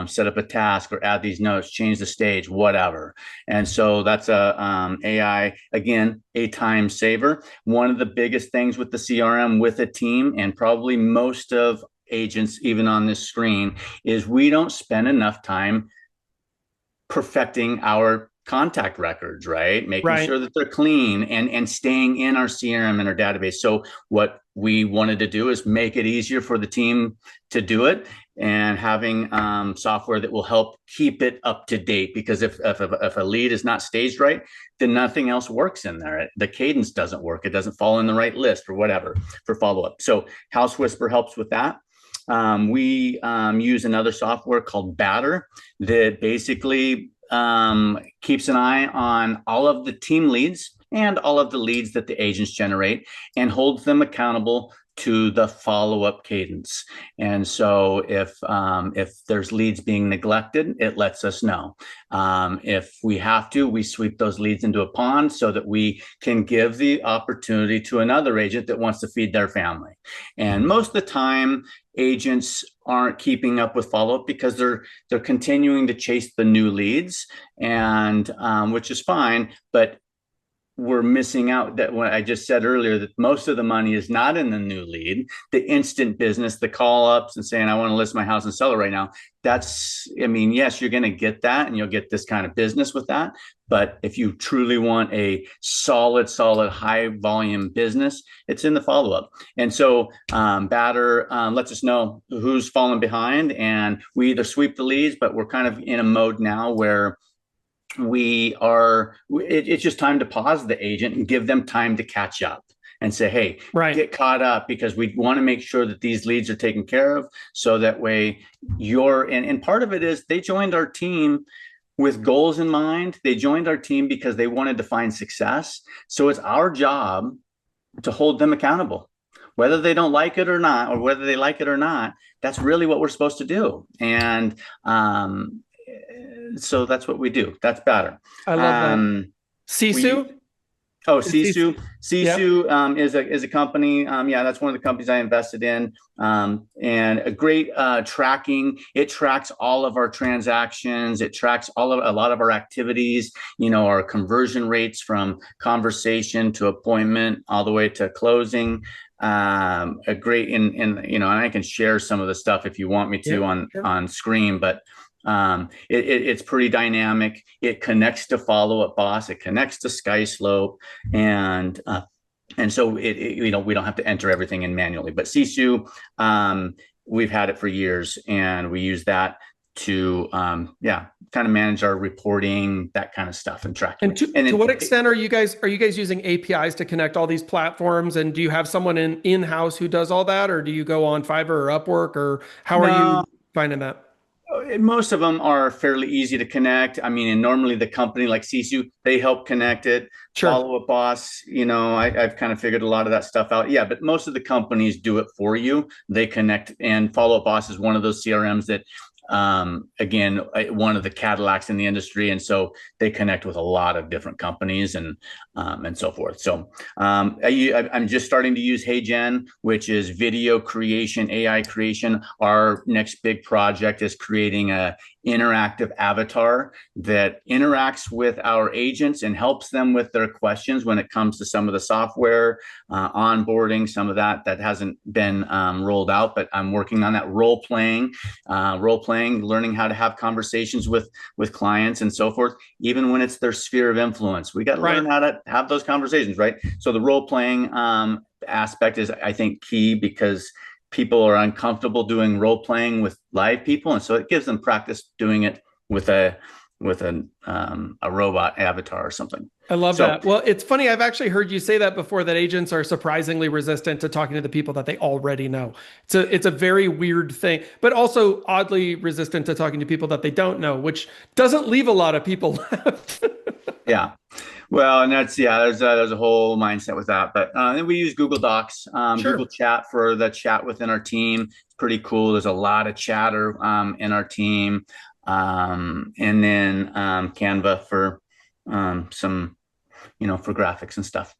set up a task, or add these notes, change the stage, whatever. And so that's a AI, again, a time saver. One of the biggest things with the CRM with a team, and probably most of agents even on this screen, is we don't spend enough time perfecting our contact records, right? Making Right. sure that they're clean and staying in our CRM and our database. So what we wanted to do is make it easier for the team to do it, and having software that will help keep it up to date. Because if a lead is not staged right, then nothing else works in there. The cadence doesn't work. It doesn't fall in the right list or whatever for follow-up. So House Whisper helps with that. We use another software called Batter that basically keeps an eye on all of the team leads and all of the leads that the agents generate, and holds them accountable to the follow-up cadence. And so if there's leads being neglected, it lets us know. If we have to, we sweep those leads into a pond so that we can give the opportunity to another agent that wants to feed their family. And most of the time, agents aren't keeping up with follow-up because they're continuing to chase the new leads, and which is fine, but we're missing out that what I just said earlier, that most of the money is not in the new lead, the instant business, the call ups and saying, I want to list my house and sell it right now. That's, I mean, yes, you're going to get that, and you'll get this kind of business with that. But if you truly want a solid, high volume business, it's in the follow up. And so Batter lets us know who's falling behind, and we either sweep the leads, but we're kind of in a mode now where it's just time to pause the agent and give them time to catch up and say, hey, Right. get caught up, because we want to make sure that these leads are taken care of. So that way and part of it is they joined our team with goals in mind. They joined our team because they wanted to find success. So it's our job to hold them accountable, whether they don't like it or not, or whether they like it or not. That's really what we're supposed to do. And so that's what we do. That's Batter. I love that. Sisu? We Oh, Is Sisu? Sisu. Yep. Sisu is a company. Yeah, that's one of the companies I invested in, and a great tracking. It tracks all of our transactions. It tracks a lot of our activities. You know, our conversion rates from conversation to appointment, all the way to closing. A great and I can share some of the stuff if you want me to Yep. on screen, but it's pretty dynamic. It connects to Follow Up Boss. It connects to SkySlope, and so we don't have to enter everything in manually. But Sisu, we've had it for years, and we use that to kind of manage our reporting, that kind of stuff, and tracking. And to what extent are you guys using APIs to connect all these platforms? And do you have someone in-house who does all that, or do you go on Fiverr or Upwork, or how are No, you finding that? most of them are fairly easy to connect. I mean, and normally the company like Sisu, they help connect it. Sure. Follow Up Boss, I've kind of figured a lot of that stuff out. Yeah, but most of the companies do it for you. They connect, and Follow Up Boss is one of those CRMs that, again, one of the Cadillacs in the industry, and so they connect with a lot of different companies and so forth. So I'm just starting to use HeyGen, which is video creation, AI creation. Our next big project is creating a interactive avatar that interacts with our agents and helps them with their questions when it comes to some of the software, onboarding, some of that hasn't been rolled out, but I'm working on that. Role playing, learning how to have conversations with clients and so forth, even when it's their sphere of influence. We got to learn how to have those conversations, right? So the role playing aspect is, I think, key, because people are uncomfortable doing role playing with live people, and so it gives them practice doing it with a robot avatar or something. I love So that. Well, it's funny. I've actually heard you say that before, that agents are surprisingly resistant to talking to the people that they already know. It's a very weird thing, but also oddly resistant to talking to people that they don't know, which doesn't leave a lot of people left. yeah. Well, and that's yeah, there's a whole mindset with that. But then we use Google Docs, Google Sure. Chat for the chat within our team. It's pretty cool. There's a lot of chatter in our team, and then Canva for some, for graphics and stuff.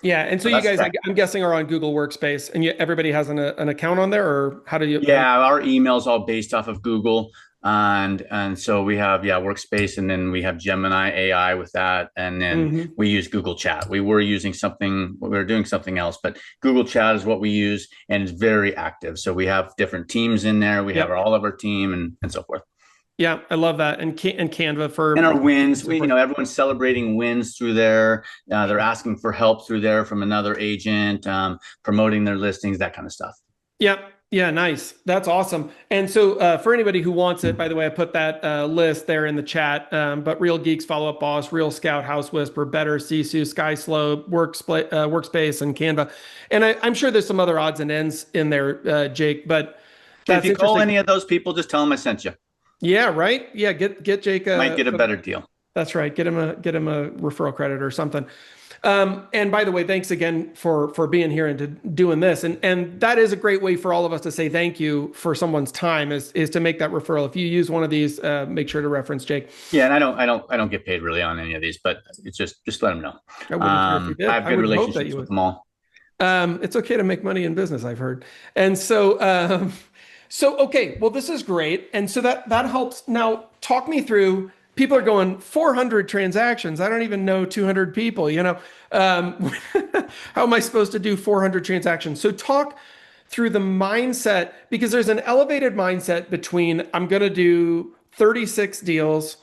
Yeah. And so So you that's guys, that. I'm guessing, are on Google Workspace, and everybody has an account on there, or how do you? Yeah, our email's all based off of Google, and so we have Workspace, and then we have Gemini AI with that, and then Mhm. we use Google Chat. We were doing something else, but Google Chat is what we use, and it's very active. So we have different teams in there. We have Yep. all of our team and so forth. Yeah, I love that. And Canva for And our marketing wins, and so forth. everyone's celebrating wins through there. They're asking for help through there from another agent, promoting their listings, that kind of stuff. Yeah. Yeah, nice. That's awesome. And so, for anybody who wants it, by the way, I put that list there in the chat. But Real Geeks, Follow Up Boss, Real Scout, House Whisper, Better, Sisu, Sky Slope, Workspace, and Canva. And I'm sure there's some other odds and ends in there, Jake. But And if that's you call interesting. any of those people, just tell them I sent you. Yeah, right. Yeah, get Jake. Might get a better deal. That's right. Get him a referral credit or something. And by the way, thanks again for being here and to doing this. And that is a great way for all of us to say thank you for someone's time is to make that referral. If you use one of these, make sure to reference Jake. Yeah, and I don't get paid really on any of these, but it's just let them know. I wouldn't care if you I did. have I good would hope that relationships you with would. them all. It's okay to make money in business, I've heard. And so, so okay, well, this is great. And so that helps. Now, talk me through. People are going 400 transactions. I don't even know 200 people. How am I supposed to do 400 transactions? So talk through the mindset, because there's an elevated mindset between I'm going to do 36 deals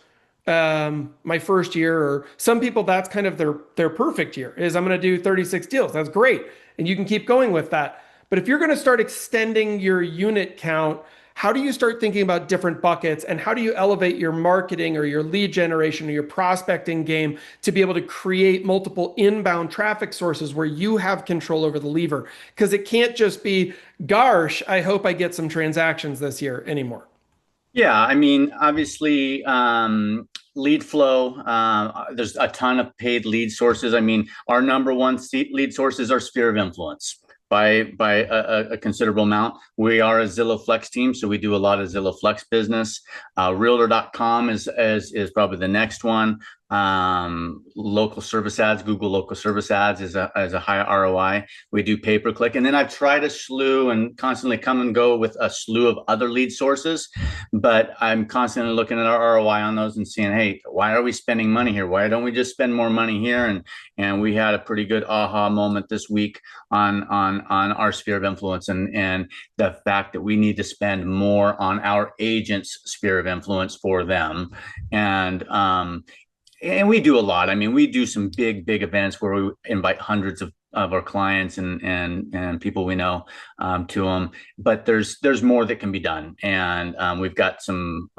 my first year, or some people that's kind of their perfect year is I'm going to do 36 deals. That's great, and you can keep going with that. But if you're going to start extending your unit count, how do you start thinking about different buckets, and how do you elevate your marketing or your lead generation or your prospecting game to be able to create multiple inbound traffic sources where you have control over the lever? Because it can't just be, gosh, I hope I get some transactions this year anymore. Yeah, I mean, obviously, lead flow. There's a ton of paid lead sources. I mean, our number one lead source is our sphere of influence by a considerable amount. We are a Zillow Flex team, so we do a lot of Zillow Flex business. Realtor.com is probably the next one. Local service ads, Google local service ads is a high ROI. We do pay per click, and then I've tried a slew and constantly come and go with a slew of other lead sources, but I'm constantly looking at our ROI on those and seeing, hey, why are we spending money here? Why don't we just spend more money here? And we had a pretty good aha moment this week on our sphere of influence, and the fact that we need to spend more on our agents' sphere of influence for them. And we do a lot. I mean, we do some big events where we invite hundreds of our clients and people we know to them. But there's more that can be done, and we've got some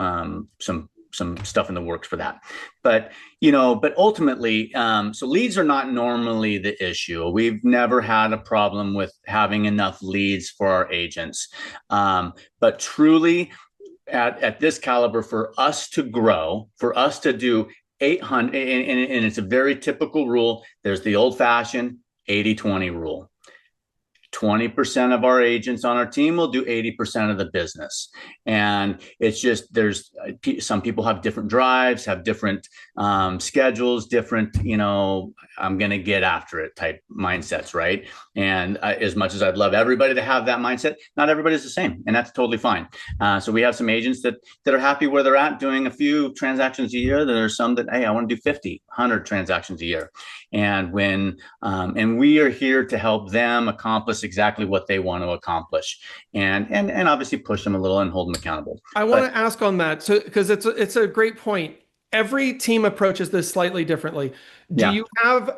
stuff in the works for that. But but ultimately, so leads are not normally the issue. We've never had a problem with having enough leads for our agents, but truly. At this caliber, for us to grow, for us to do 800, and it's a very typical rule. There's the old fashioned 80-20 rule. 20% of our agents on our team will do 80% of the business. And it's just, there's some people have different drives, have different schedules, different, I'm going to get after it type mindsets, right? And as much as I'd love everybody to have that mindset, not everybody's the same, and that's totally fine. So we have some agents that are happy where they're at, doing a few transactions a year. There are some that, hey, I want to do 50, 100 transactions a year. And and we are here to help them accomplish exactly what they want to accomplish, and obviously push them a little and hold them accountable. I want But to ask on that. So, because it's a great point. every team approaches this slightly differently. Do Yeah. you have,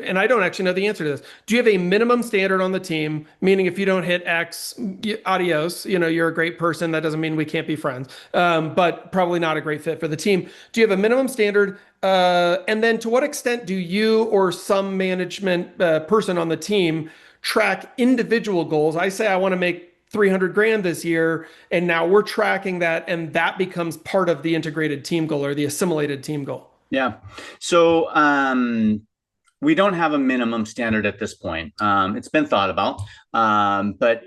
and I don't actually know the answer to this. Do you have a minimum standard on the team? Meaning, if you don't hit X, adios. You're a great person. That doesn't mean we can't be friends, but probably not a great fit for the team. Do you have a minimum standard? And then, to what extent do you or some management person on the team track individual goals? I say I want to make 300 grand this year, and now we're tracking that, and that becomes part of the integrated team goal or the assimilated team goal. Yeah. So we don't have a minimum standard at this point. It's been thought about, but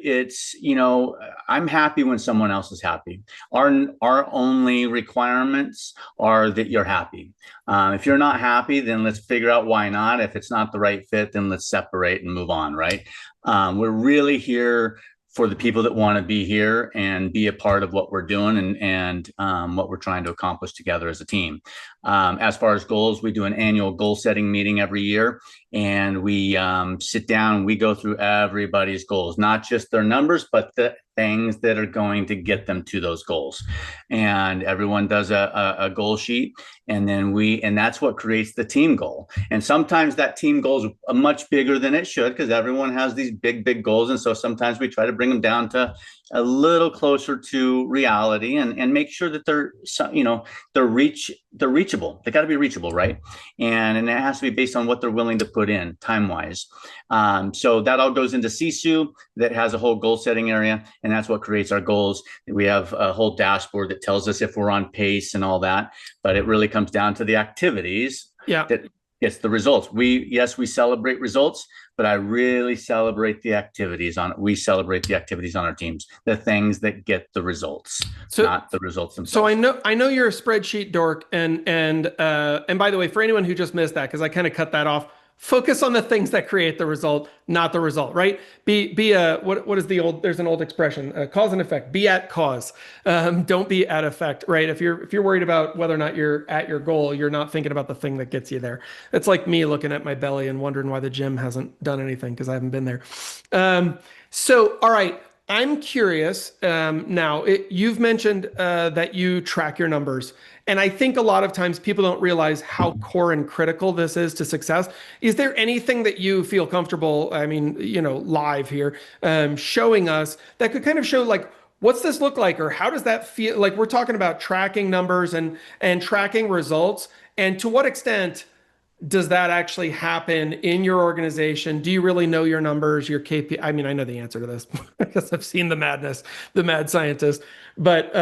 I'm happy when someone else is happy. Our only requirements are that you're happy. If you're not happy, then let's figure out why not. If it's not the right fit, then let's separate and move on, right? We're really here for the people that want to be here and be a part of what we're doing and what we're trying to accomplish together as a team. As far as goals, we do an annual goal setting meeting every year, and we sit down and we go through everybody's goals, not just their numbers, but the things that are going to get them to those goals. And everyone does a goal sheet, and then and that's what creates the team goal. And sometimes that team goal is much bigger than it should, because everyone has these big goals. And so sometimes we try to bring them down to a little closer to reality and make sure that they're reachable. They got to be reachable, right? And it has to be based on what they're willing to put in time wise. So that all goes into CSU that has a whole goal setting area, and that's what creates our goals. We have a whole dashboard that tells us if we're on pace and all that, but it really comes down to the activities that gets the results. We celebrate results, but I really celebrate the activities we celebrate the activities on our teams, the things that get the results, not the results themselves. So I know you're a spreadsheet dork, and by the way, for anyone who just missed that, because I kind of cut that off, focus on the things that create the result, not the result, right? What is there's an old expression, cause and effect. Be at cause. Don't be at effect, right? If you're worried about whether or not you're at your goal, you're not thinking about the thing that gets you there. It's like me looking at my belly and wondering why the gym hasn't done anything because I haven't been there. All right. I'm curious. You've mentioned that you track your numbers. And I think a lot of times people don't realize how core and critical this is to success. Is there anything that you feel comfortable, live here, showing us that could kind of show, like, what's this look like, or how does that feel? Like, we're talking about tracking numbers and tracking results. And to what extent does that actually happen in your organization? Do you really know your numbers, your KPI? I mean, I know the answer to this because I've seen the madness, the mad scientist. But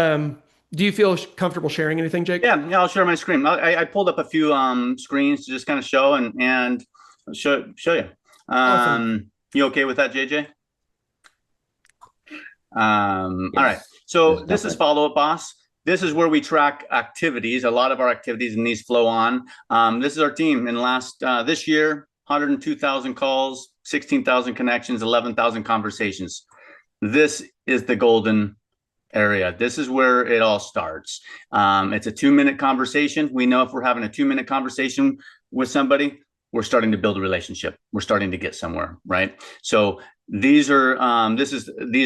do you feel comfortable sharing anything, Jake? Yeah, I'll share my screen. I pulled up a few screens to just kind of show and show you. Awesome. You okay with that, JJ? All right. So this is Follow Up Boss. This is where we track activities. A lot of our activities and these flow on. This is our team in this year, 102,000 calls, 16,000 connections, 11,000 conversations. This is the golden area. This is where it all starts. It's a 2-minute conversation. We know if we're having a 2-minute conversation with somebody, we're starting to build a relationship. We're starting to get somewhere, right? So these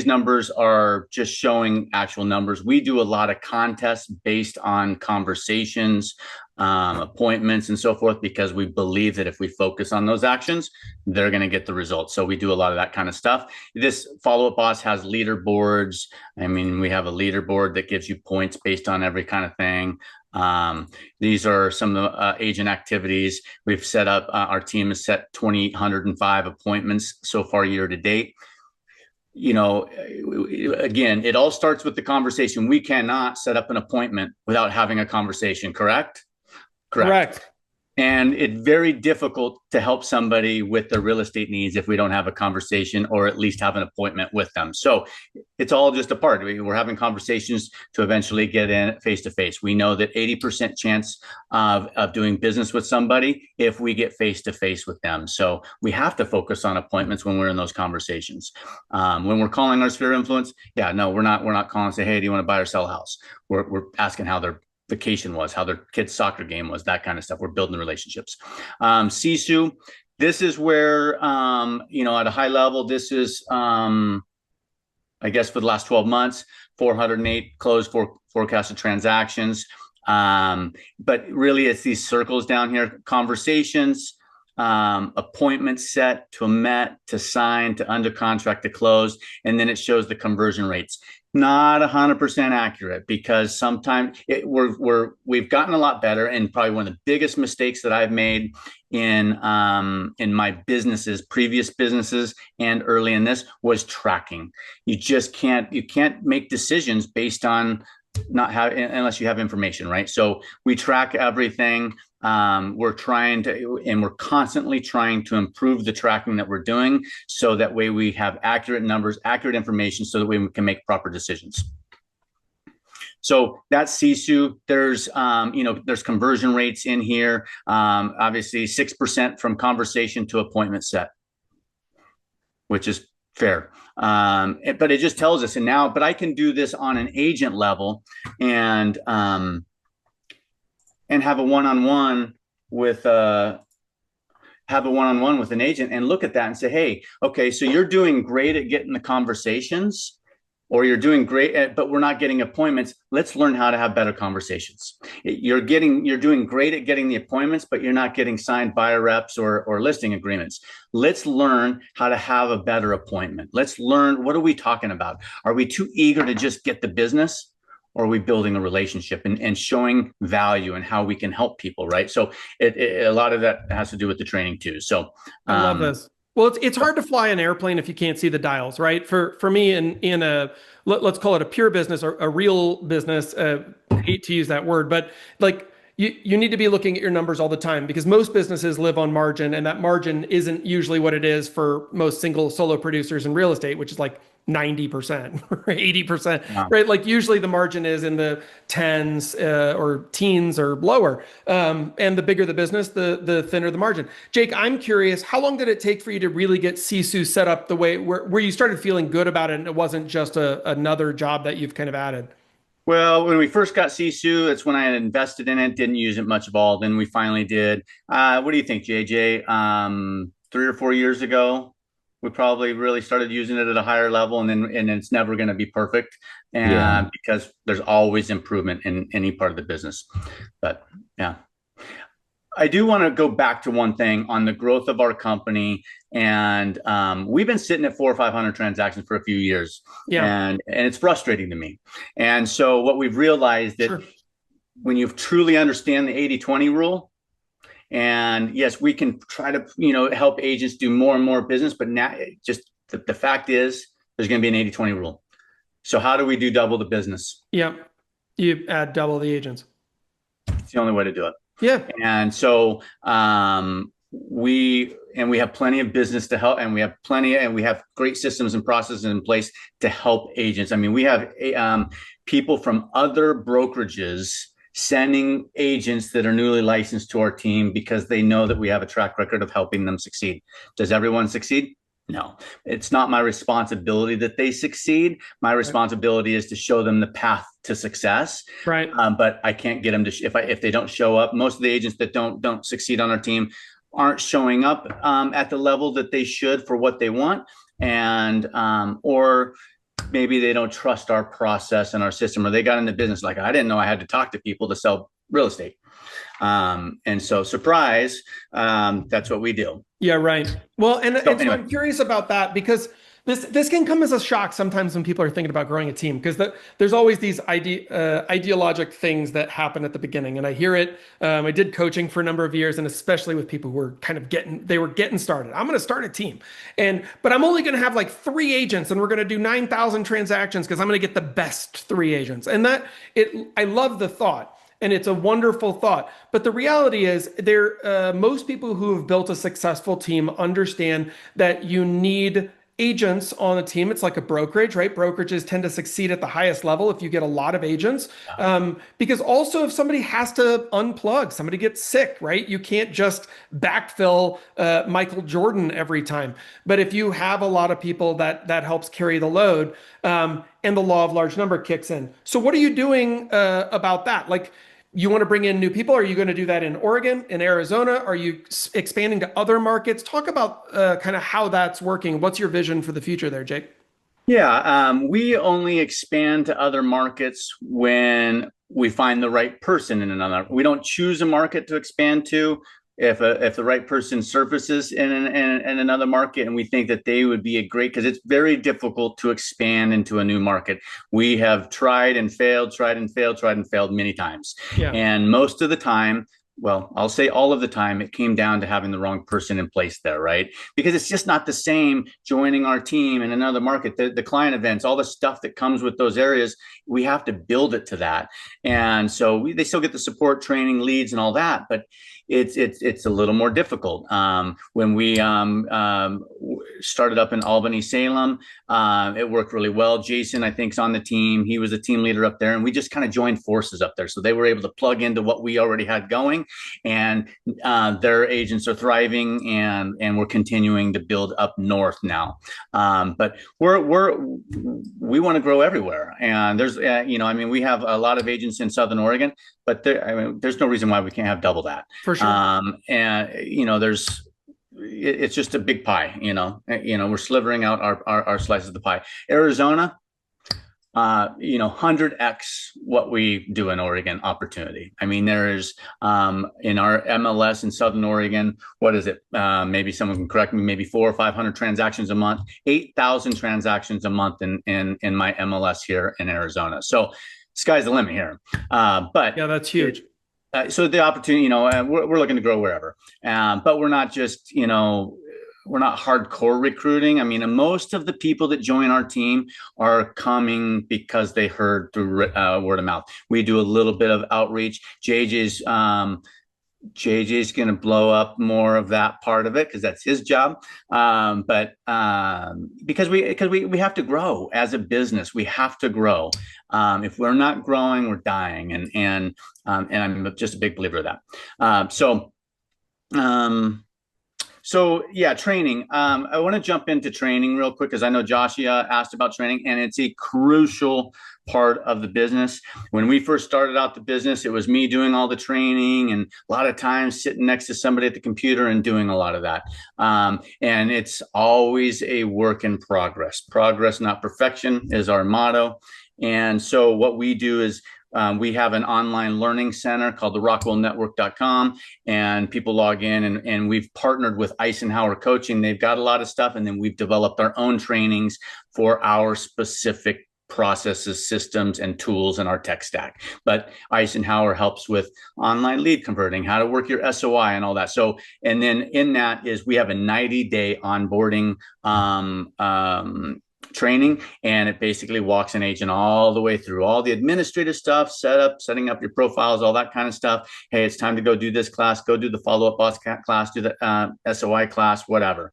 numbers are just showing actual numbers. We do a lot of contests based on conversations, appointments, and so forth, because we believe that if we focus on those actions, they're going to get the results. So we do a lot of that kind of stuff. This Follow Up Boss has leaderboards. I mean, we have a leaderboard that gives you points based on every kind of thing. These are some of the agent activities we've set up. Our team has set 2,805 appointments so far year to date. Again, it all starts with the conversation. We cannot set up an appointment without having a conversation, correct? Correct. And it's very difficult to help somebody with their real estate needs if we don't have a conversation or at least have an appointment with them. So it's all just a part. We're having conversations to eventually get in face to face. We know that 80% chance of doing business with somebody if we get face to face with them. So we have to focus on appointments when we're in those conversations. When we're calling our sphere of influence, we're not calling and say, hey, do you want to buy or sell a house? We're asking how their vacation was, how their kid's soccer game was, that kind of stuff. We're building relationships. Sisu, this is where, at a high level, this is, I guess for the last 12 months, 408 closed forecasted transactions. But really, it's these circles down here: conversations, appointment set to met to sign to under contract to close, and then it shows the conversion rates. Not 100% accurate, because sometimes we've gotten a lot better. And probably one of the biggest mistakes that I've made in my businesses, previous businesses, and early in this, was tracking. You can't make decisions based on not have unless you have information, right? So we track everything. We're constantly trying to improve the tracking that we're doing, so that way we have accurate numbers, accurate information, so that we can make proper decisions. So that's Sisu. There's conversion rates in here. Obviously 6% from conversation to appointment set, which is fair. But it just tells us, but I can do this on an agent level, and have a one-on-one with an agent, and look at that and say, hey, okay, so you're doing great at getting the conversations, or you're doing great but we're not getting appointments. Let's learn how to have better conversations. You're doing great at getting the appointments, but you're not getting signed buyer reps or listing agreements. Let's learn how to have a better appointment. Let's learn, what are we talking about? Are we too eager to just get the business? Or are we building a relationship and showing value and how we can help people, right? So a lot of that has to do with the training too. So I love this. Well, it's hard to fly an airplane if you can't see the dials, right? For me, in a let's call it a pure business or a real business. I hate to use that word, but like you need to be looking at your numbers all the time, because most businesses live on margin, and that margin isn't usually what it is for most single solo producers in real estate, which is like 90% or 80%, yeah. right? Like usually the margin is in the tens or teens or lower. And the bigger the business, the thinner the margin. Jake, I'm curious, how long did it take for you to really get Sisu set up the way where you started feeling good about it and it wasn't just another job that you've kind of added? Well, when we first got Sisu, that's when I had invested in it, didn't use it much of all. Then we finally did. What do you think, JJ? 3 or 4 years ago, we probably really started using it at a higher level, and it's never going to be perfect, and because there's always improvement in any part of the business. But yeah. I do want to go back to one thing on the growth of our company, and we've been sitting at 400 or 500 transactions for a few years, Yeah. and it's frustrating to me. And so what we've realized that Sure. when you truly understand the 80-20 rule, and yes, we can try to help agents do more and more business, but now just the fact is there's going to be an 80-20 rule. So how do we do double the business? Yeah. You add double the agents. It's the only way to do it. Yeah. And so we have plenty of business to help, and we have great systems and processes in place to help agents. I mean, we have people from other brokerages sending agents that are newly licensed to our team because they know that we have a track record of helping them succeed. Does everyone succeed? No, it's not my responsibility that they succeed. My responsibility is to show them the path to success. Right. But I can't get them to, if they don't show up. Most of the agents that don't succeed on our team aren't showing up at the level that they should for what they want. And, or maybe they don't trust our process and our system, or they got in the business like, I didn't know I had to talk to people to sell real estate. And so surprise, that's what we do. Yeah, right. Well, and So so I'm curious about that, because this can come as a shock sometimes when people are thinking about growing a team, because there's always these ideologic things that happen at the beginning, and I hear it. I did coaching for a number of years, and especially with people who were kind of getting started. I'm going to start a team, but I'm only going to have like 3 agents, and we're going to do 9,000 transactions because I'm going to get the best 3 agents. And I love the thought. And it's a wonderful thought. But the reality is most people who have built a successful team understand that you need agents on a team. It's like a brokerage, right? Brokerages tend to succeed at the highest level if you get a lot of agents. Because also if somebody has to unplug, somebody gets sick, right? You can't just backfill Michael Jordan every time. But if you have a lot of people, that helps carry the load, and the law of large number kicks in. So what are you doing about that? Like, you want to bring in new people? Are you going to do that in Oregon, in Arizona? Are you expanding to other markets? Talk about kind of how that's working. What's your vision for the future there, Jake? Yeah, we only expand to other markets when we find the right person in another. We don't choose a market to expand to. If the right person surfaces in another market, and we think that they would be a great, because it's very difficult to expand into a new market. We have tried and failed, tried and failed, tried and failed many times, Yeah. and most of the time, well, I'll say all of the time, it came down to having the wrong person in place there, right? Because it's just not the same joining our team in another market, the client events, all the stuff that comes with those areas. We have to build it to that. And so they still get the support, training, leads, and all that, but it's a little more difficult. When we started up in Albany, Salem, it worked really well. Jason, I think, is on the team. He was a team leader up there, and we just kind of joined forces up there. So they were able to plug into what we already had going, and their agents are thriving, and we're continuing to build up north now. But we want to grow everywhere, and there's I mean, we have a lot of agents in Southern Oregon, but I mean, there's no reason why we can't have double that. For sure. And it's just a big pie. We're slivering out our slices of the pie. Arizona, 100x what we do in Oregon opportunity. I mean, there is in our MLS in Southern Oregon, what is it? Maybe someone can correct me, maybe 400 or 500 transactions a month, 8,000 transactions a month in my MLS here in Arizona. So sky's the limit here. But Yeah, that's huge. so the opportunity, we're looking to grow wherever, but we're not just, we're not hardcore recruiting. I mean, most of the people that join our team are coming because they heard through word of mouth. We do a little bit of outreach. JJ's going to blow up more of that part of it because that's his job. But because we have to grow as a business, we have to grow. If we're not growing, we're dying, and I'm just a big believer of that. So yeah, training. I want to jump into training real quick because I know Joshua asked about training, and it's a crucial part of the business. When we first started out the business, it was me doing all the training, and a lot of times sitting next to somebody at the computer and doing a lot of that. And it's always a work in progress. Progress, not perfection, is our motto. And so what we do is we have an online learning center called the rockwellnetwork.com, and people log in, and we've partnered with Eisenhower Coaching. They've got a lot of stuff, and then we've developed our own trainings for our specific processes, systems, and tools in our tech stack. But Eisenhower helps with online lead converting, how to work your SOI and all that. So, and then in that is we have a 90-day onboarding training, and it basically walks an agent all the way through all the administrative stuff, setting up your profiles, all that kind of stuff. Hey, it's time to go do this class, go do the follow-up boss class, do the SOI class, whatever.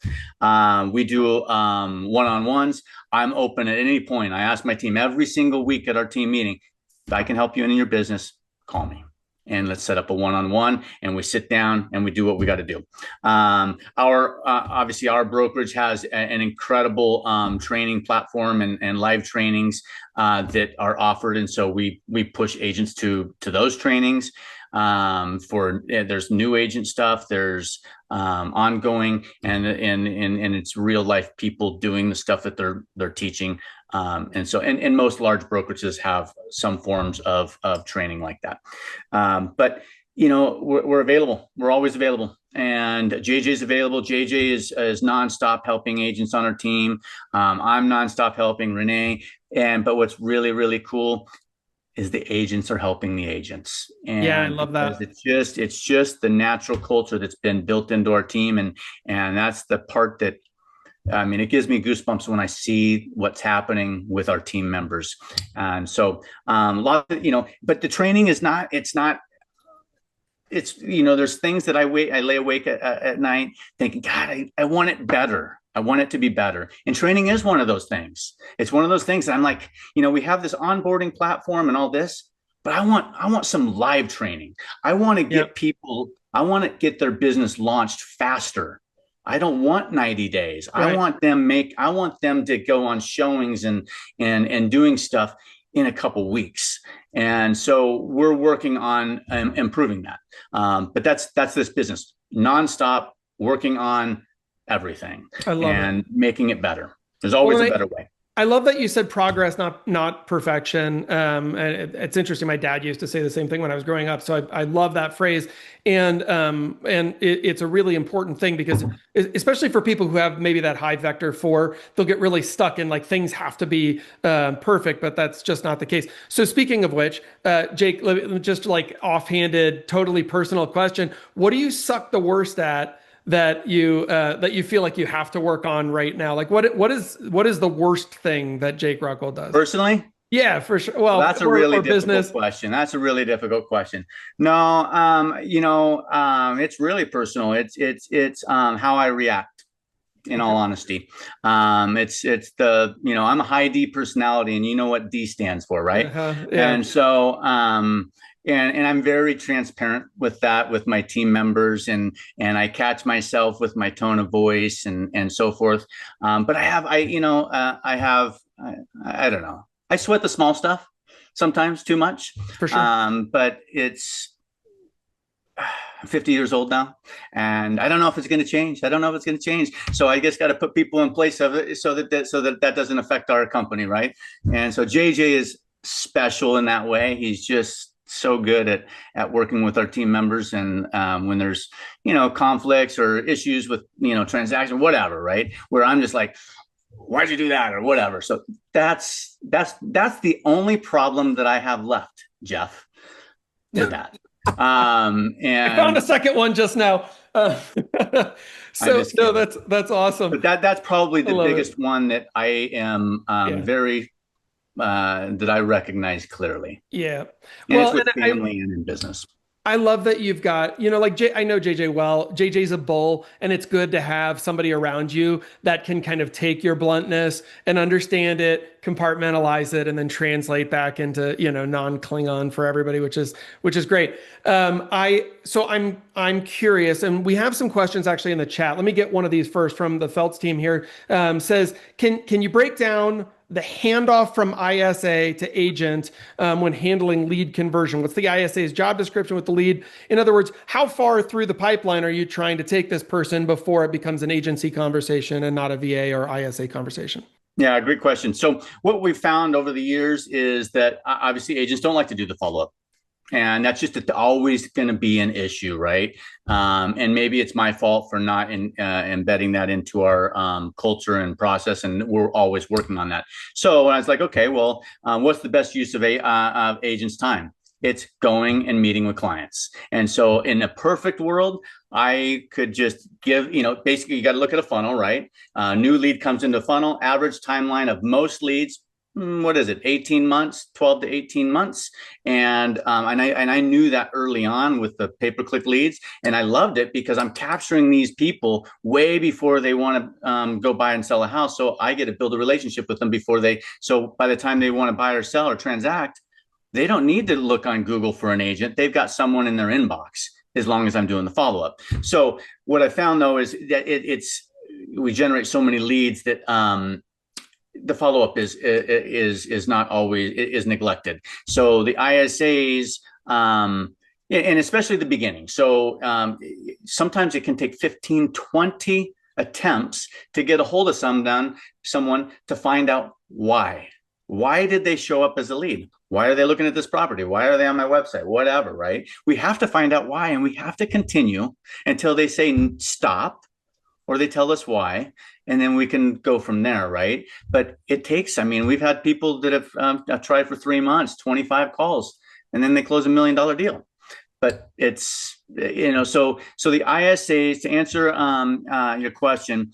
We do one-on-ones. I'm open at any point. I ask my team every single week at our team meeting, if I can help you in your business, call me. And let's set up a one-on-one, and we sit down and we do what we got to do. Obviously our brokerage has an incredible training platform and live trainings that are offered, and so we push agents to those trainings. There's new agent stuff, there's ongoing, and it's real life people doing the stuff that they're teaching. And most large brokerages have some forms of training like that. But we're available. We're always available. And JJ's available. JJ is nonstop helping agents on our team. I'm nonstop helping Renee. But what's really, really cool is the agents are helping the agents. And Yeah, I love that. it's just the natural culture that's been built into our team. And that's the part that, I mean, it gives me goosebumps when I see what's happening with our team members. And so a lot of, but the training is not, there's things that I lay awake at night thinking, God, I want it better. I want it to be better. And training is one of those things. It's one of those things that I'm like, we have this onboarding platform and all this, but I want some live training. I want to get people, I want to get their business launched faster. I don't want 90 days. Right. I want them to go on showings and doing stuff in a couple weeks. And so we're working on improving that. But that's this business, nonstop working on everything and making it better. There's always a better way. I love that you said progress, not perfection. And it's interesting. My dad used to say the same thing when I was growing up, so I love that phrase. And it's a really important thing because especially for people who have maybe that high vector four, they'll get really stuck in like things have to be perfect, but that's just not the case. So speaking of which, Jake, just like offhanded, totally personal question: what do you suck the worst at that you feel like you have to work on right now? Like what is the worst thing that Jake Rockwell does? Personally, Yeah, for sure. well, Well, that's a really or difficult business. question. That's a really difficult question. No, it's really personal. It's how I react, in all Okay. honesty. It's I'm a high D personality, and you know what D stands for, right? Yeah. And so and I'm very transparent with that with my team members, and I catch myself with my tone of voice and so forth. But I don't know. I sweat the small stuff sometimes too much. For sure. But I'm 50 years old now, and I don't know if it's going to change. I don't know if it's going to change. So I just got to put people in place of it so that doesn't affect our company, right? And so JJ is special in that way. He's just so good at working with our team members, and when there's conflicts or issues with transaction, whatever, right? Where I'm just like, why'd you do that or whatever. So that's the only problem that I have left, Jeff, is that. I found a And second one just now. I'm So just no, kidding. that's awesome. But that's probably I the love it. biggest one that I am Yeah. very that I recognize clearly, Yeah. and it's Well, with and family and in business. I love that you've got, like I know JJ well. JJ's a bull, and it's good to have somebody around you that can kind of take your bluntness and understand it, compartmentalize it, and then translate back into, non-Klingon for everybody, which is great. I'm curious, and we have some questions actually in the chat. Let me get one of these first from the Feltz team here. Says, can you break down the handoff from ISA to agent when handling lead conversion? What's the ISA's job description with the lead? In other words, how far through the pipeline are you trying to take this person before it becomes an agency conversation and not a VA or ISA conversation? Yeah, great question. So what we've found over the years is that obviously agents don't like to do the follow up. And that's just always going to be an issue, right? And maybe it's my fault for not embedding that into our culture and process, and we're always working on that. So I was like, okay, well, what's the best use of agents' time? It's going and meeting with clients. And so in a perfect world, I could just give, basically you got to look at a funnel, right? New lead comes into funnel, average timeline of most leads, what is it, 18 months, 12 to 18 months. And I knew that early on with the pay-per-click leads, and I loved it because I'm capturing these people way before they want to go buy and sell a house. So I get to build a relationship with them so by the time they want to buy or sell or transact, they don't need to look on Google for an agent. They've got someone in their inbox as long as I'm doing the follow-up. So what I found though is that we generate so many leads that the follow-up is not always is neglected. So the ISAs, and especially the beginning. So sometimes it can take 15, 20 attempts to get a hold of someone to find out why. Why did they show up as a lead? Why are they looking at this property? Why are they on my website? Whatever, right? We have to find out why, and we have to continue until they say stop or they tell us why, and then we can go from there, right? But it takes, we've had people that have tried for 3 months, 25 calls, and then they close $1 million deal. But it's, so the ISAs, to answer your question,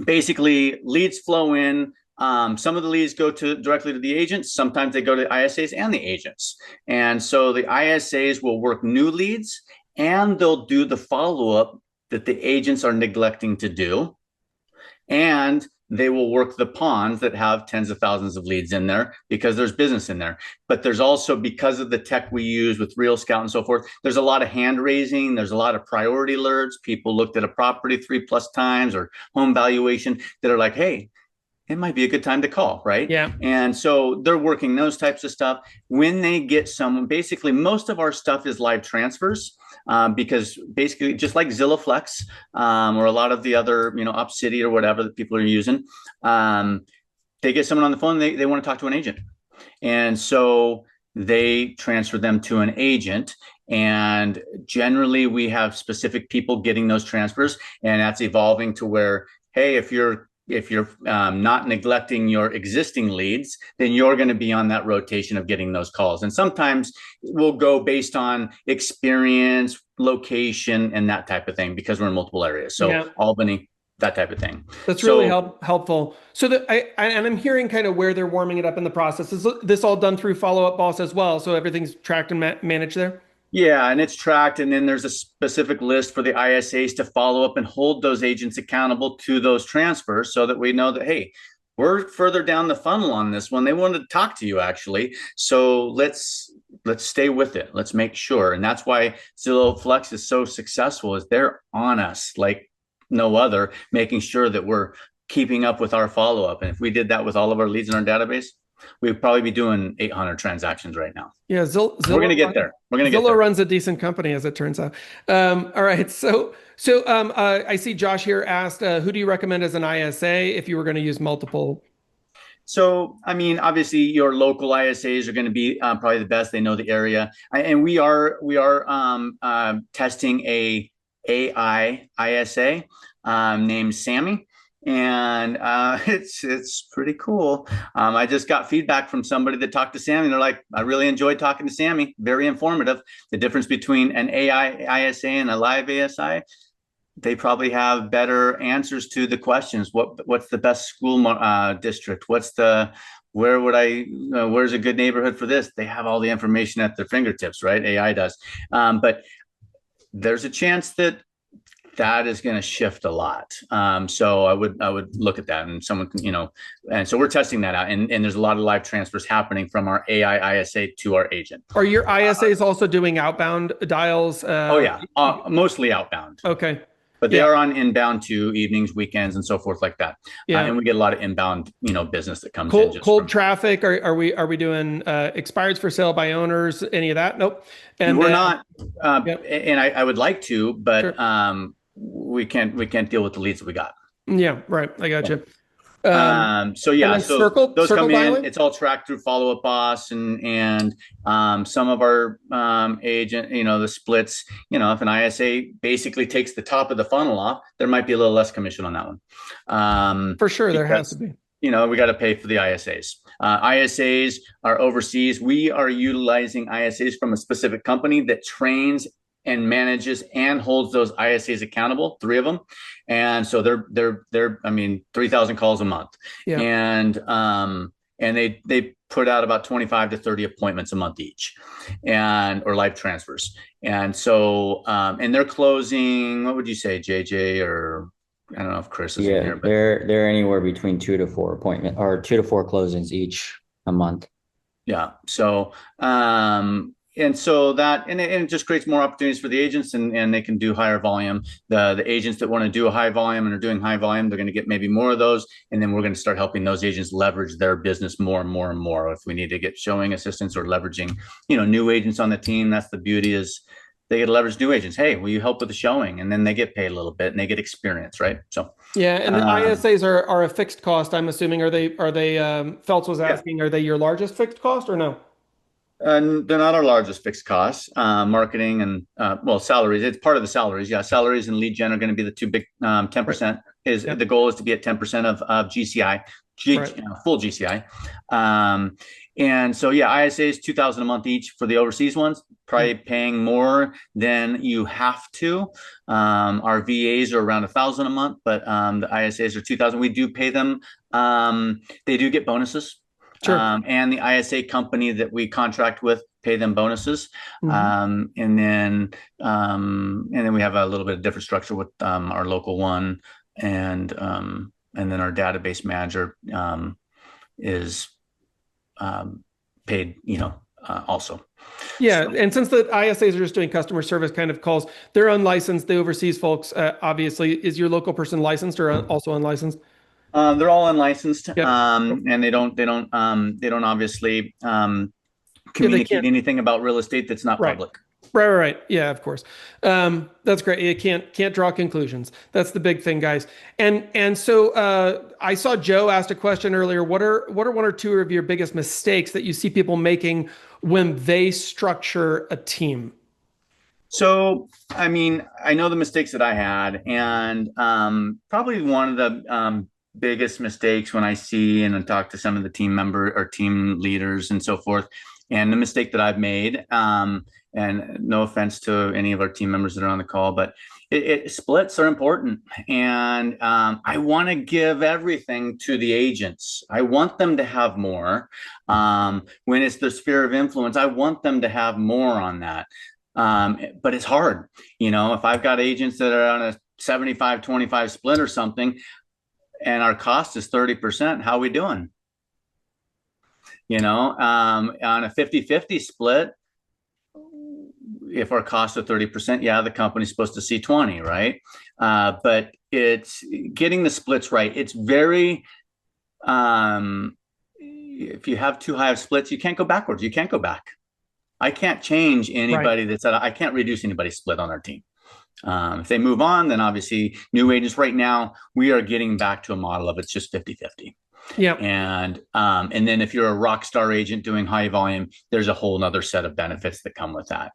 basically leads flow in. Some of the leads go directly to the agents. Sometimes they go to the ISAs and the agents. And so the ISAs will work new leads, and they'll do the follow-up that the agents are neglecting to do. And they will work the ponds that have tens of thousands of leads in there because there's business in there. But there's also, because of the tech we use with Real Scout and so forth, there's a lot of hand raising. There's a lot of priority alerts. People looked at a property 3+ times or home valuation that are like, hey, it might be a good time to call, right? Yeah. And so they're working those types of stuff. When they get someone, basically most of our stuff is live transfers, because basically just like Zillow Flex, or a lot of the other, UpCity or whatever that people are using, they get someone on the phone, they want to talk to an agent. And so they transfer them to an agent. And generally, we have specific people getting those transfers, and that's evolving to where, hey, if you're not neglecting your existing leads, then you're going to be on that rotation of getting those calls. And sometimes we'll go based on experience, location, and that type of thing because we're in multiple areas. So Yeah. Albany, that type of thing. That's really So helpful. So and I'm hearing kind of where they're warming it up in the process. Is this all done through Follow Up Boss as well? So everything's tracked and managed there? yeah, and it's tracked, and then there's a specific list for the ISAs to follow up and hold those agents accountable to those transfers so that we know that, hey, we're further down the funnel on this one. They wanted to talk to you actually. So let's stay with it. Let's make sure. And that's why Zillow Flex is so successful, is they're on us like no other, making sure that we're keeping up with our follow-up. And if we did that with all of our leads in our database, we'd probably be doing 800 transactions right now. Yeah, We're going to get there. We're going to get Zillow there. runs a decent company, as it turns out. All right, so I see Josh here asked, who do you recommend as an ISA if you were going to use multiple? So, I mean, obviously, your local ISAs are going to be probably the best. They know the area, and we are testing a AI ISA named Sammy, and it's pretty cool. I just got feedback from somebody that talked to Sammy. They're like, I really enjoyed talking to Sammy. Very informative. The difference between an AI ISA and a live ASI, they probably have better answers to the questions. What's the best school district? Where's a good neighborhood for this? They have all the information at their fingertips, right? AI does. But there's a chance that is going to shift a lot. So I would look at that, and someone can, and so we're testing that out, and there's a lot of live transfers happening from our AI ISA to our agent. Are your ISAs also doing outbound dials? Oh yeah, mostly outbound. Okay. But they Yeah. are on inbound too, evenings, weekends, and so forth like that. Yeah. And we get a lot of inbound, business that comes in. Cold traffic. Are we doing expireds for sale by owners? Any of that? Nope. And we're not. Yep. And I would like to, but Sure. we can't deal with the leads that we got. Yeah. Right. I got you. So yeah, and then so circle come dialing? in. It's all tracked through Follow Up Boss, and some of our agent, the splits. If an ISA basically takes the top of the funnel off, there might be a little less commission on that one. For sure, there has because, to be. we got to pay for the ISAs. ISAs are overseas. We are utilizing ISAs from a specific company that trains and manages and holds those ISAs accountable, 3 of them. And so they're 3,000 calls a month. Yeah. And they put out about 25 to 30 appointments a month each, or live transfers. And so and they're closing, what would you say, JJ, or I don't know if Chris is in here, but they're anywhere between 2 to 4 2 to 4 closings each a month. Yeah. So and so that, and it just creates more opportunities for the agents, and they can do higher volume. The agents that want to do a high volume and are doing high volume, they're going to get maybe more of those. And then we're going to start helping those agents leverage their business more and more and more. If we need to get showing assistants or leveraging, new agents on the team, that's the beauty, is they get to leverage new agents. Hey, will you help with the showing? And then they get paid a little bit and they get experience, right? So yeah, and the ISAs are a fixed cost, I'm assuming. Are they Phelps was asking, yeah. Are they your largest fixed cost or no? They're not our largest fixed costs. Marketing and salaries. It's part of the salaries. Yeah, salaries and lead gen are going to be the two big 10%. Right. Is yep. The goal is to be at 10% of GCI, right. Full GCI. And so yeah, ISAs 2,000 a month each for the overseas ones. Probably paying more than you have to. Our VAs are around 1,000 a month, but the ISAs are 2,000. We do pay them. They do get bonuses. Sure. And the ISA company that we contract with pay them bonuses. Mm-hmm. And then we have a little bit of different structure with our local one, and then our database manager is paid, also. Yeah, so. And since the ISAs are just doing customer service kind of calls, they're unlicensed. The overseas folks, obviously, is your local person licensed or also unlicensed? They're all unlicensed, yep. And they don't obviously communicate anything about real estate that's not right. public. Right. Yeah, of course. That's great. You can't draw conclusions. That's the big thing, guys. And so I saw Joe asked a question earlier. What are one or two of your biggest mistakes that you see people making when they structure a team? So, I mean, I know the mistakes that I had, and probably one of the biggest mistakes when I see and I talk to some of the team member or team leaders and so forth, and the mistake that I've made, and no offense to any of our team members that are on the call, but splits are important, and I want to give everything to the agents. I want them to have more. When it's the sphere of influence, I want them to have more on that. But it's hard. If I've got agents that are on a 75-25 split or something, and our cost is 30%, how are we doing? On a 50-50 split, if our costs are 30%, yeah, the company's supposed to see 20, right? But it's getting the splits right. It's very, if you have too high of splits, you can't go backwards. You can't go back. I can't change anybody that's I can't reduce anybody's split on our team. If they move on, then obviously new agents. Right now, we are getting back to a model of it's just 50-50. Yeah. And then if you're a rock star agent doing high volume, there's a whole nother set of benefits that come with that.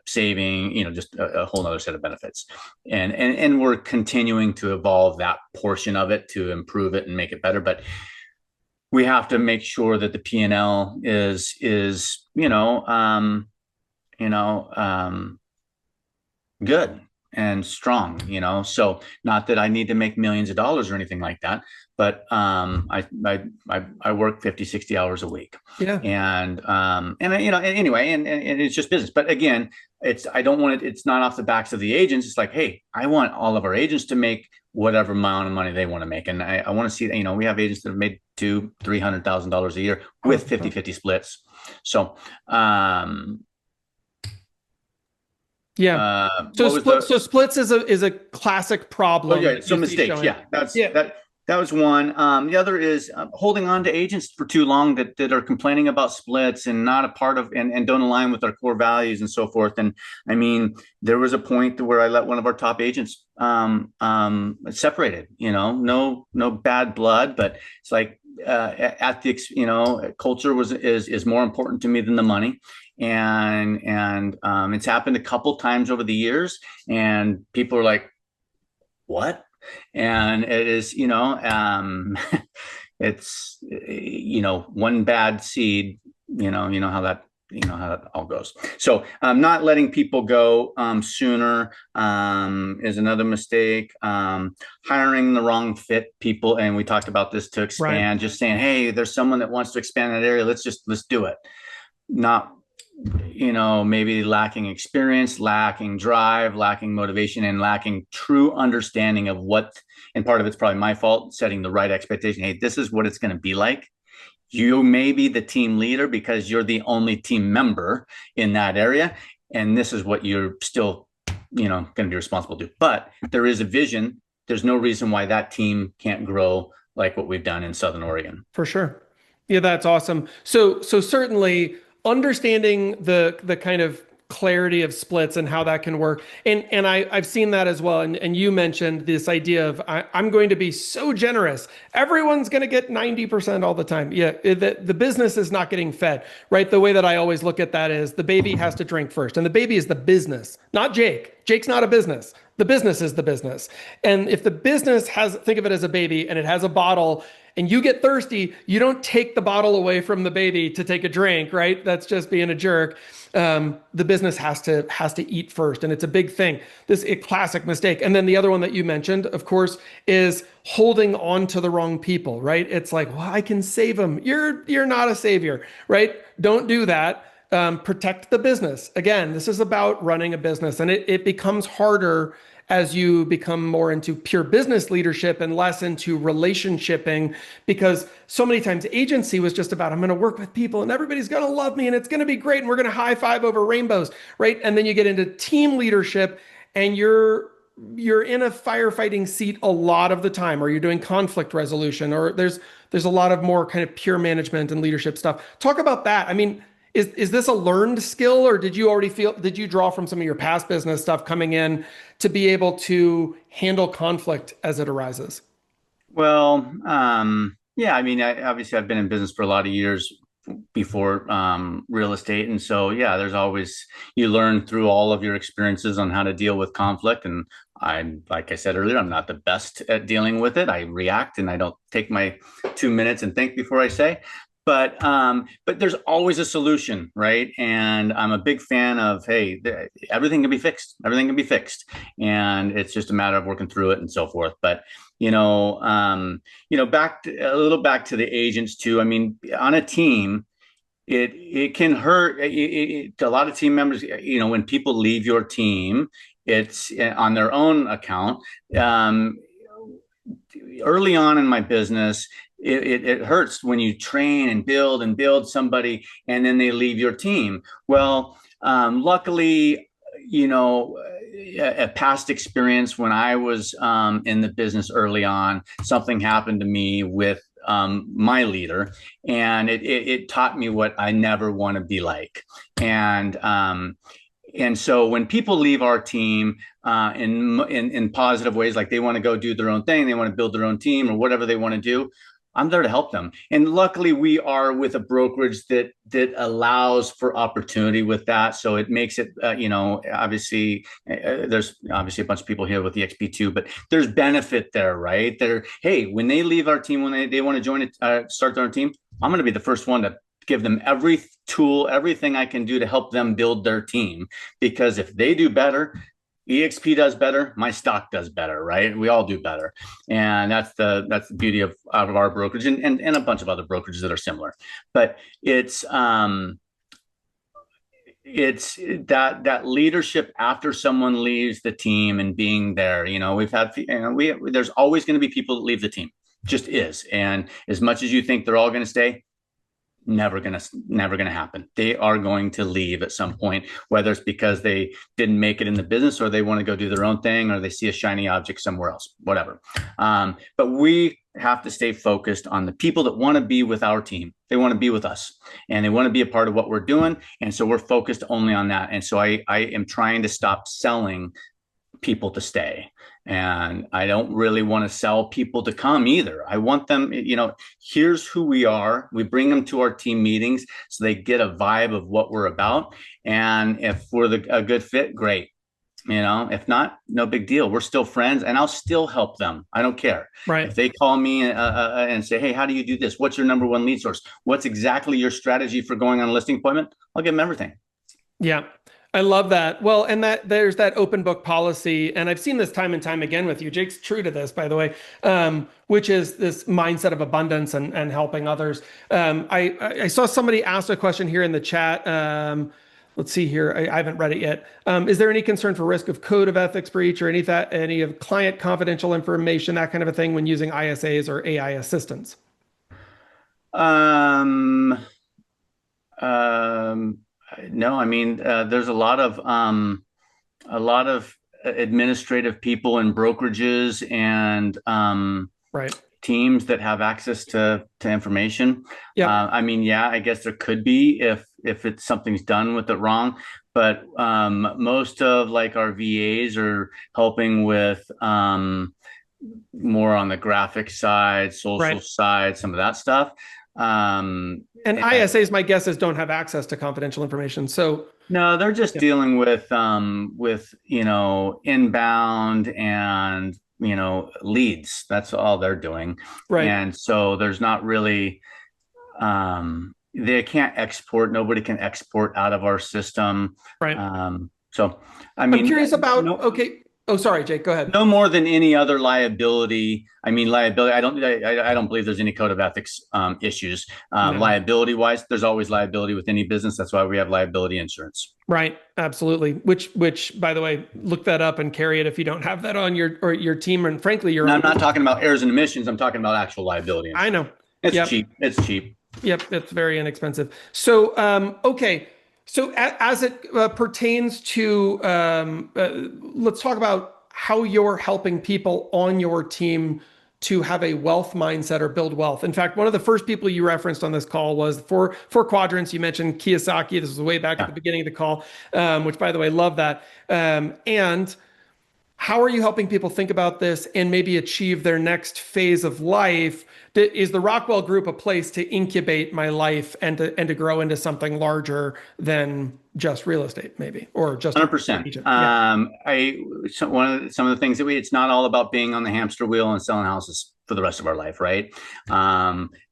Saving, just a whole nother set of benefits. And we're continuing to evolve that portion of it to improve it and make it better. But we have to make sure that the P&L is good and strong. So not that I need to make millions of dollars or anything like that, but I work 50-60 hours a week. Yeah. And anyway, and it's just business. But again, I don't want it. It's not off the backs of the agents. It's like, hey, I want all of our agents to make whatever amount of money they want to make. And I want to see, we have agents that have made $200,000-$300,000 a year with 50-50 splits. So, yeah. So splits is a classic problem. Oh, yeah. So mistakes. Yeah. That was one. The other is holding on to agents for too long that are complaining about splits and not a part of and don't align with our core values and so forth. And I mean, there was a point where I let one of our top agents separated. No bad blood, but it's like ethics. Culture is more important to me than the money. And it's happened a couple times over the years, and people are like, "What?" And it is, it's, one bad seed, how that all goes. So not letting people go sooner is another mistake. Hiring the wrong fit people. And we talked about this to expand, just saying, hey, there's someone that wants to expand that area. Let's do it. Not, maybe lacking experience, lacking drive, lacking motivation, and lacking true understanding of and part of it's probably my fault, setting the right expectation. Hey, this is what it's going to be like. You may be the team leader because you're the only team member in that area. And this is what you're still, going to be responsible to. But there is a vision. There's no reason why that team can't grow like what we've done in Southern Oregon. For sure. Yeah, that's awesome. So certainly understanding the kind of clarity of splits and how that can work. And I've seen that as well. And you mentioned this idea of I'm going to be so generous. Everyone's going to get 90% all the time. Yeah, the business is not getting fed, right? The way that I always look at that is the baby has to drink first. And the baby is the business, not Jake. Jake's not a business. The business is the business. And if the business think of it as a baby and it has a bottle and you get thirsty, you don't take the bottle away from the baby to take a drink, right? That's just being a jerk. The business has to eat first, and it's a big thing. This is a classic mistake. And then the other one that you mentioned, of course, is holding on to the wrong people, right? It's like, well, I can save them. You're not a savior, right? Don't do that. Protect the business. Again, this is about running a business, and it becomes harder as you become more into pure business leadership and less into relationshiping, because so many times agency was just about, I'm going to work with people and everybody's going to love me and it's going to be great and we're going to high five over rainbows, right? And then you get into team leadership and you're in a firefighting seat a lot of the time, or you're doing conflict resolution, or there's a lot of more kind of pure management and leadership stuff. Talk about that. I mean, is this a learned skill, or did you draw from some of your past business stuff coming in to be able to handle conflict as it arises? Well, yeah, I mean, obviously I've been in business for a lot of years before real estate. And so, yeah, there's always, you learn through all of your experiences on how to deal with conflict. And like I said earlier, I'm not the best at dealing with it. I react and I don't take my 2 minutes and think before I say. But there's always a solution, right? And I'm a big fan of, hey, everything can be fixed. Everything can be fixed, and it's just a matter of working through it and so forth. But a little back to the agents too. I mean, on a team, it can hurt. A lot of team members, when people leave your team, it's on their own account. Um, Early on in my business, it hurts when you train and build somebody and then they leave your team. Well, luckily, a past experience when I was in the business early on, something happened to me with my leader, and it taught me what I never want to be like. And so when people leave our team in positive ways, like they want to go do their own thing, they want to build their own team or whatever they want to do, I'm there to help them. And luckily, we are with a brokerage that allows for opportunity with that. So it makes it, obviously, there's obviously a bunch of people here with EXP too, but there's benefit there, right? Hey, when they leave our team, when they want to join it, start their own team, I'm going to be the first one to give them every tool, everything I can do to help them build their team. Because if they do better, EXP does better, my stock does better, right? We all do better. And that's the beauty of our brokerage and a bunch of other brokerages that are similar. But it's that leadership after someone leaves the team and being there. We've had, there's always going to be people that leave the team, just is. And as much as you think they're all going to stay, never gonna happen. They are going to leave at some point, whether it's because they didn't make it in the business or they want to go do their own thing or they see a shiny object somewhere else, whatever. But we have to stay focused on the people that want to be with our team. They want to be with us and they want to be a part of what we're doing. And so we're focused only on that. And so I am trying to stop selling people to stay. And I don't really want to sell people to come either. I want them, here's who we are. We bring them to our team meetings so they get a vibe of what we're about. And if we're a good fit, great. If not, no big deal. We're still friends and I'll still help them. I don't care. Right. If they call me and say, hey, how do you do this? What's your number one lead source? What's exactly your strategy for going on a listing appointment? I'll give them everything. Yeah. I love that. Well, and there's that open book policy, and I've seen this time and time again with you. Jake's true to this, by the way, which is this mindset of abundance and helping others. I saw somebody ask a question here in the chat. Let's see here. I haven't read it yet. Is there any concern for risk of code of ethics breach or any of client confidential information, that kind of a thing, when using ISAs or AI assistants? No, I mean, there's a lot of administrative people and brokerages and right. teams that have access to information. Yeah. I mean, yeah, I guess there could be if something's done with it wrong, but most of like our VAs are helping with more on the graphic side, social side, some of that stuff. And ISAs, my guess is, don't have access to confidential information. So no, they're just dealing with inbound and leads. That's all they're doing. Right. And so there's not really they can't export. Nobody can export out of our system. Right. So I mean, I'm curious about okay. Oh, sorry, Jake, go ahead. No more than any other liability. I mean, liability. I don't believe there's any code of ethics issues. No. Liability wise, there's always liability with any business. That's why we have liability insurance. Right. Absolutely. Which, by the way, look that up and carry it if you don't have that on your team. And frankly, I'm not talking about errors and omissions. I'm talking about actual liability insurance. I know. It's cheap. It's cheap. Yep. It's very inexpensive. So, okay. So as it pertains to, let's talk about how you're helping people on your team to have a wealth mindset or build wealth. In fact, one of the first people you referenced on this call was four quadrants. You mentioned Kiyosaki. This was way back at the beginning of the call, which, by the way, love that. And how are you helping people think about this and maybe achieve their next phase of life? Is the Rockwell Group a place to incubate my life and to grow into something larger than just real estate, maybe, or just 100%. agent? Yeah. Some of the things that it's not all about being on the hamster wheel and selling houses for the rest of our life, right?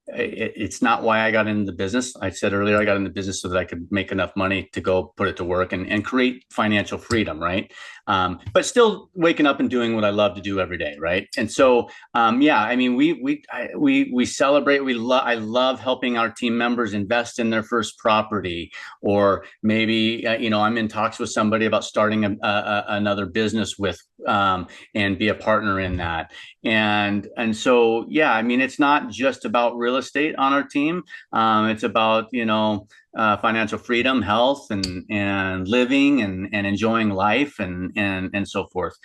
It's not why I got into the business. I said earlier, I got into the business so that I could make enough money to go put it to work and create financial freedom, right? But still waking up and doing what I love to do every day, right? And so, yeah, I mean, we celebrate. I love helping our team members invest in their first property, or maybe I'm in talks with somebody about starting another business with and be a partner in that. And so, yeah, I mean, it's not just about real estate on our team. It's about, financial freedom, health, and living and enjoying life and so forth.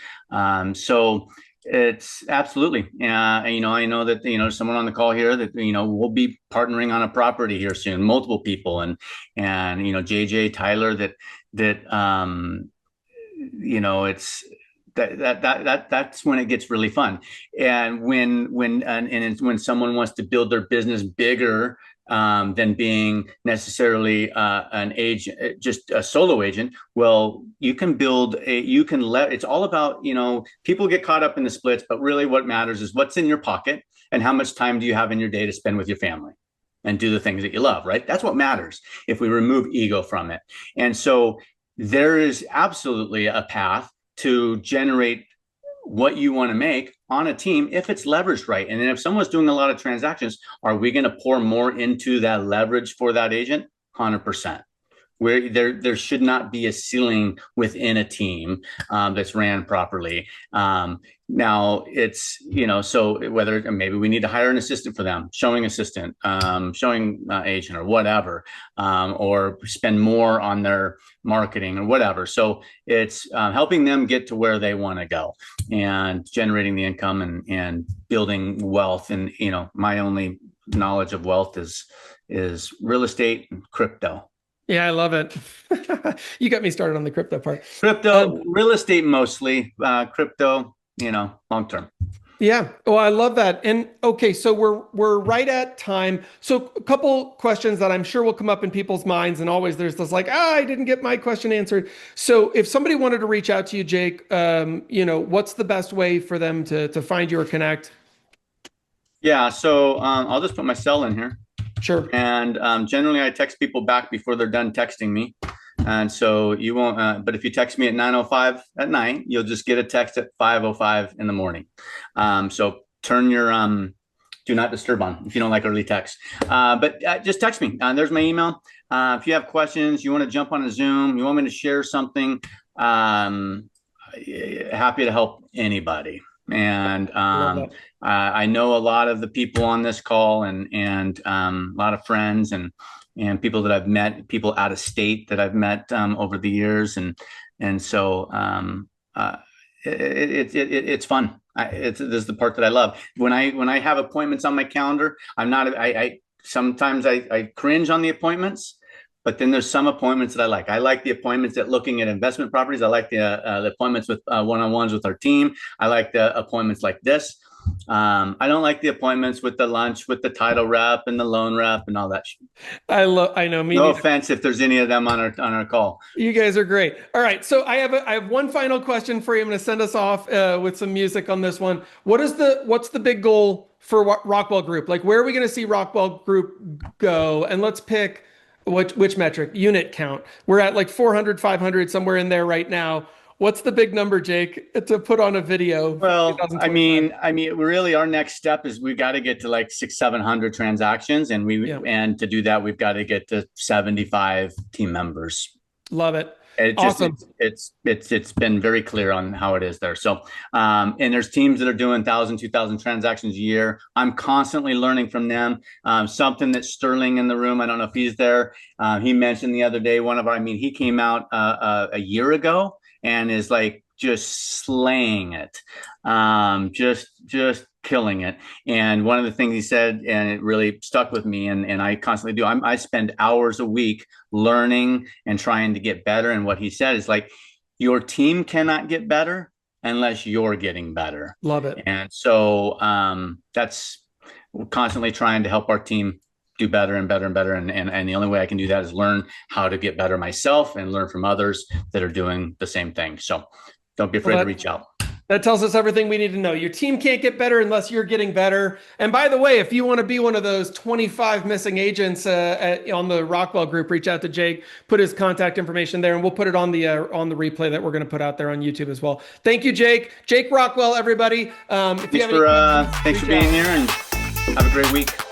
So it's absolutely, I know that, someone on the call here that, we'll be partnering on a property here soon, multiple people and, JJ, Tyler, it's, that's when it gets really fun. And when someone wants to build their business bigger than being necessarily an agent, just a solo agent, well, it's all about, people get caught up in the splits, but really what matters is what's in your pocket and how much time do you have in your day to spend with your family and do the things that you love, right? That's what matters if we remove ego from it. And so there is absolutely a path to generate what you want to make on a team if it's leveraged right. And then if someone's doing a lot of transactions, are we going to pour more into that leverage for that agent? 100%. Where there should not be a ceiling within a team that's ran properly. Now it's, so whether maybe we need to hire an assistant for them, showing assistant, showing agent or whatever, or spend more on their marketing or whatever. So it's helping them get to where they want to go and generating the income and building wealth. And, my only knowledge of wealth is real estate and crypto. Yeah, I love it. You got me started on the crypto part. Crypto, real estate mostly, crypto, long term. Yeah. Well, I love that. And okay, so we're right at time. So a couple questions that I'm sure will come up in people's minds, and always there's this like, I didn't get my question answered. So if somebody wanted to reach out to you, Jake, what's the best way for them to find you or connect? Yeah. So I'll just put my cell in here. Sure. And generally, I text people back before they're done texting me. And so you won't, but if you text me at 9:05 at night, you'll just get a text at 5:05 in the morning. So turn your do not disturb on if you don't like early text. But just text me. There's my email. If you have questions, you want to jump on a Zoom, you want me to share something, happy to help anybody. And I know a lot of the people on this call and a lot of friends and people that I've met, people out of state that I've met over the years. And so it's fun. This is the part that I love. When I have appointments on my calendar, sometimes I cringe on the appointments. But then there's some appointments that I like. I like the appointments at looking at investment properties. I like the appointments with one-on-ones with our team. I like the appointments like this. I don't like the appointments with the lunch with the title rep and the loan rep and all that. I know. Me no neither. Offense if there's any of them on our call. You guys are great. All right, so I have one final question for you. I'm going to send us off with some music on this one. What's the big goal for Rockwell Group? Like, where are we going to see Rockwell Group go? And let's pick which metric? Unit count. We're at like 400, 500, somewhere in there right now. What's the big number, Jake, to put on a video? Well, I mean, really, our next step is we've got to get to like 600-700 transactions, and and to do that, we've got to get to 75 team members. Love it. Awesome. It's been very clear on how it is there. So, and there's teams that are doing 1,000, 2,000 transactions a year. I'm constantly learning from them. Something that Sterling in the room, I don't know if he's there. He mentioned the other day, he came out a year ago and is like just slaying it, just killing it. And one of the things he said, and it really stuck with me, and I constantly do, I spend hours a week learning and trying to get better. And what he said is like, your team cannot get better unless you're getting better. Love it. And so that's constantly trying to help our team do better and better and better. And the only way I can do that is learn how to get better myself and learn from others that are doing the same thing. So don't be afraid to reach out. That tells us everything we need to know. Your team can't get better unless you're getting better. And by the way, if you want to be one of those 25 missing agents on the Rockwell group, reach out to Jake, put his contact information there, and we'll put it on the replay that we're going to put out there on YouTube as well. Thank you, Jake. Jake Rockwell, everybody. Thanks for being here, and have a great week.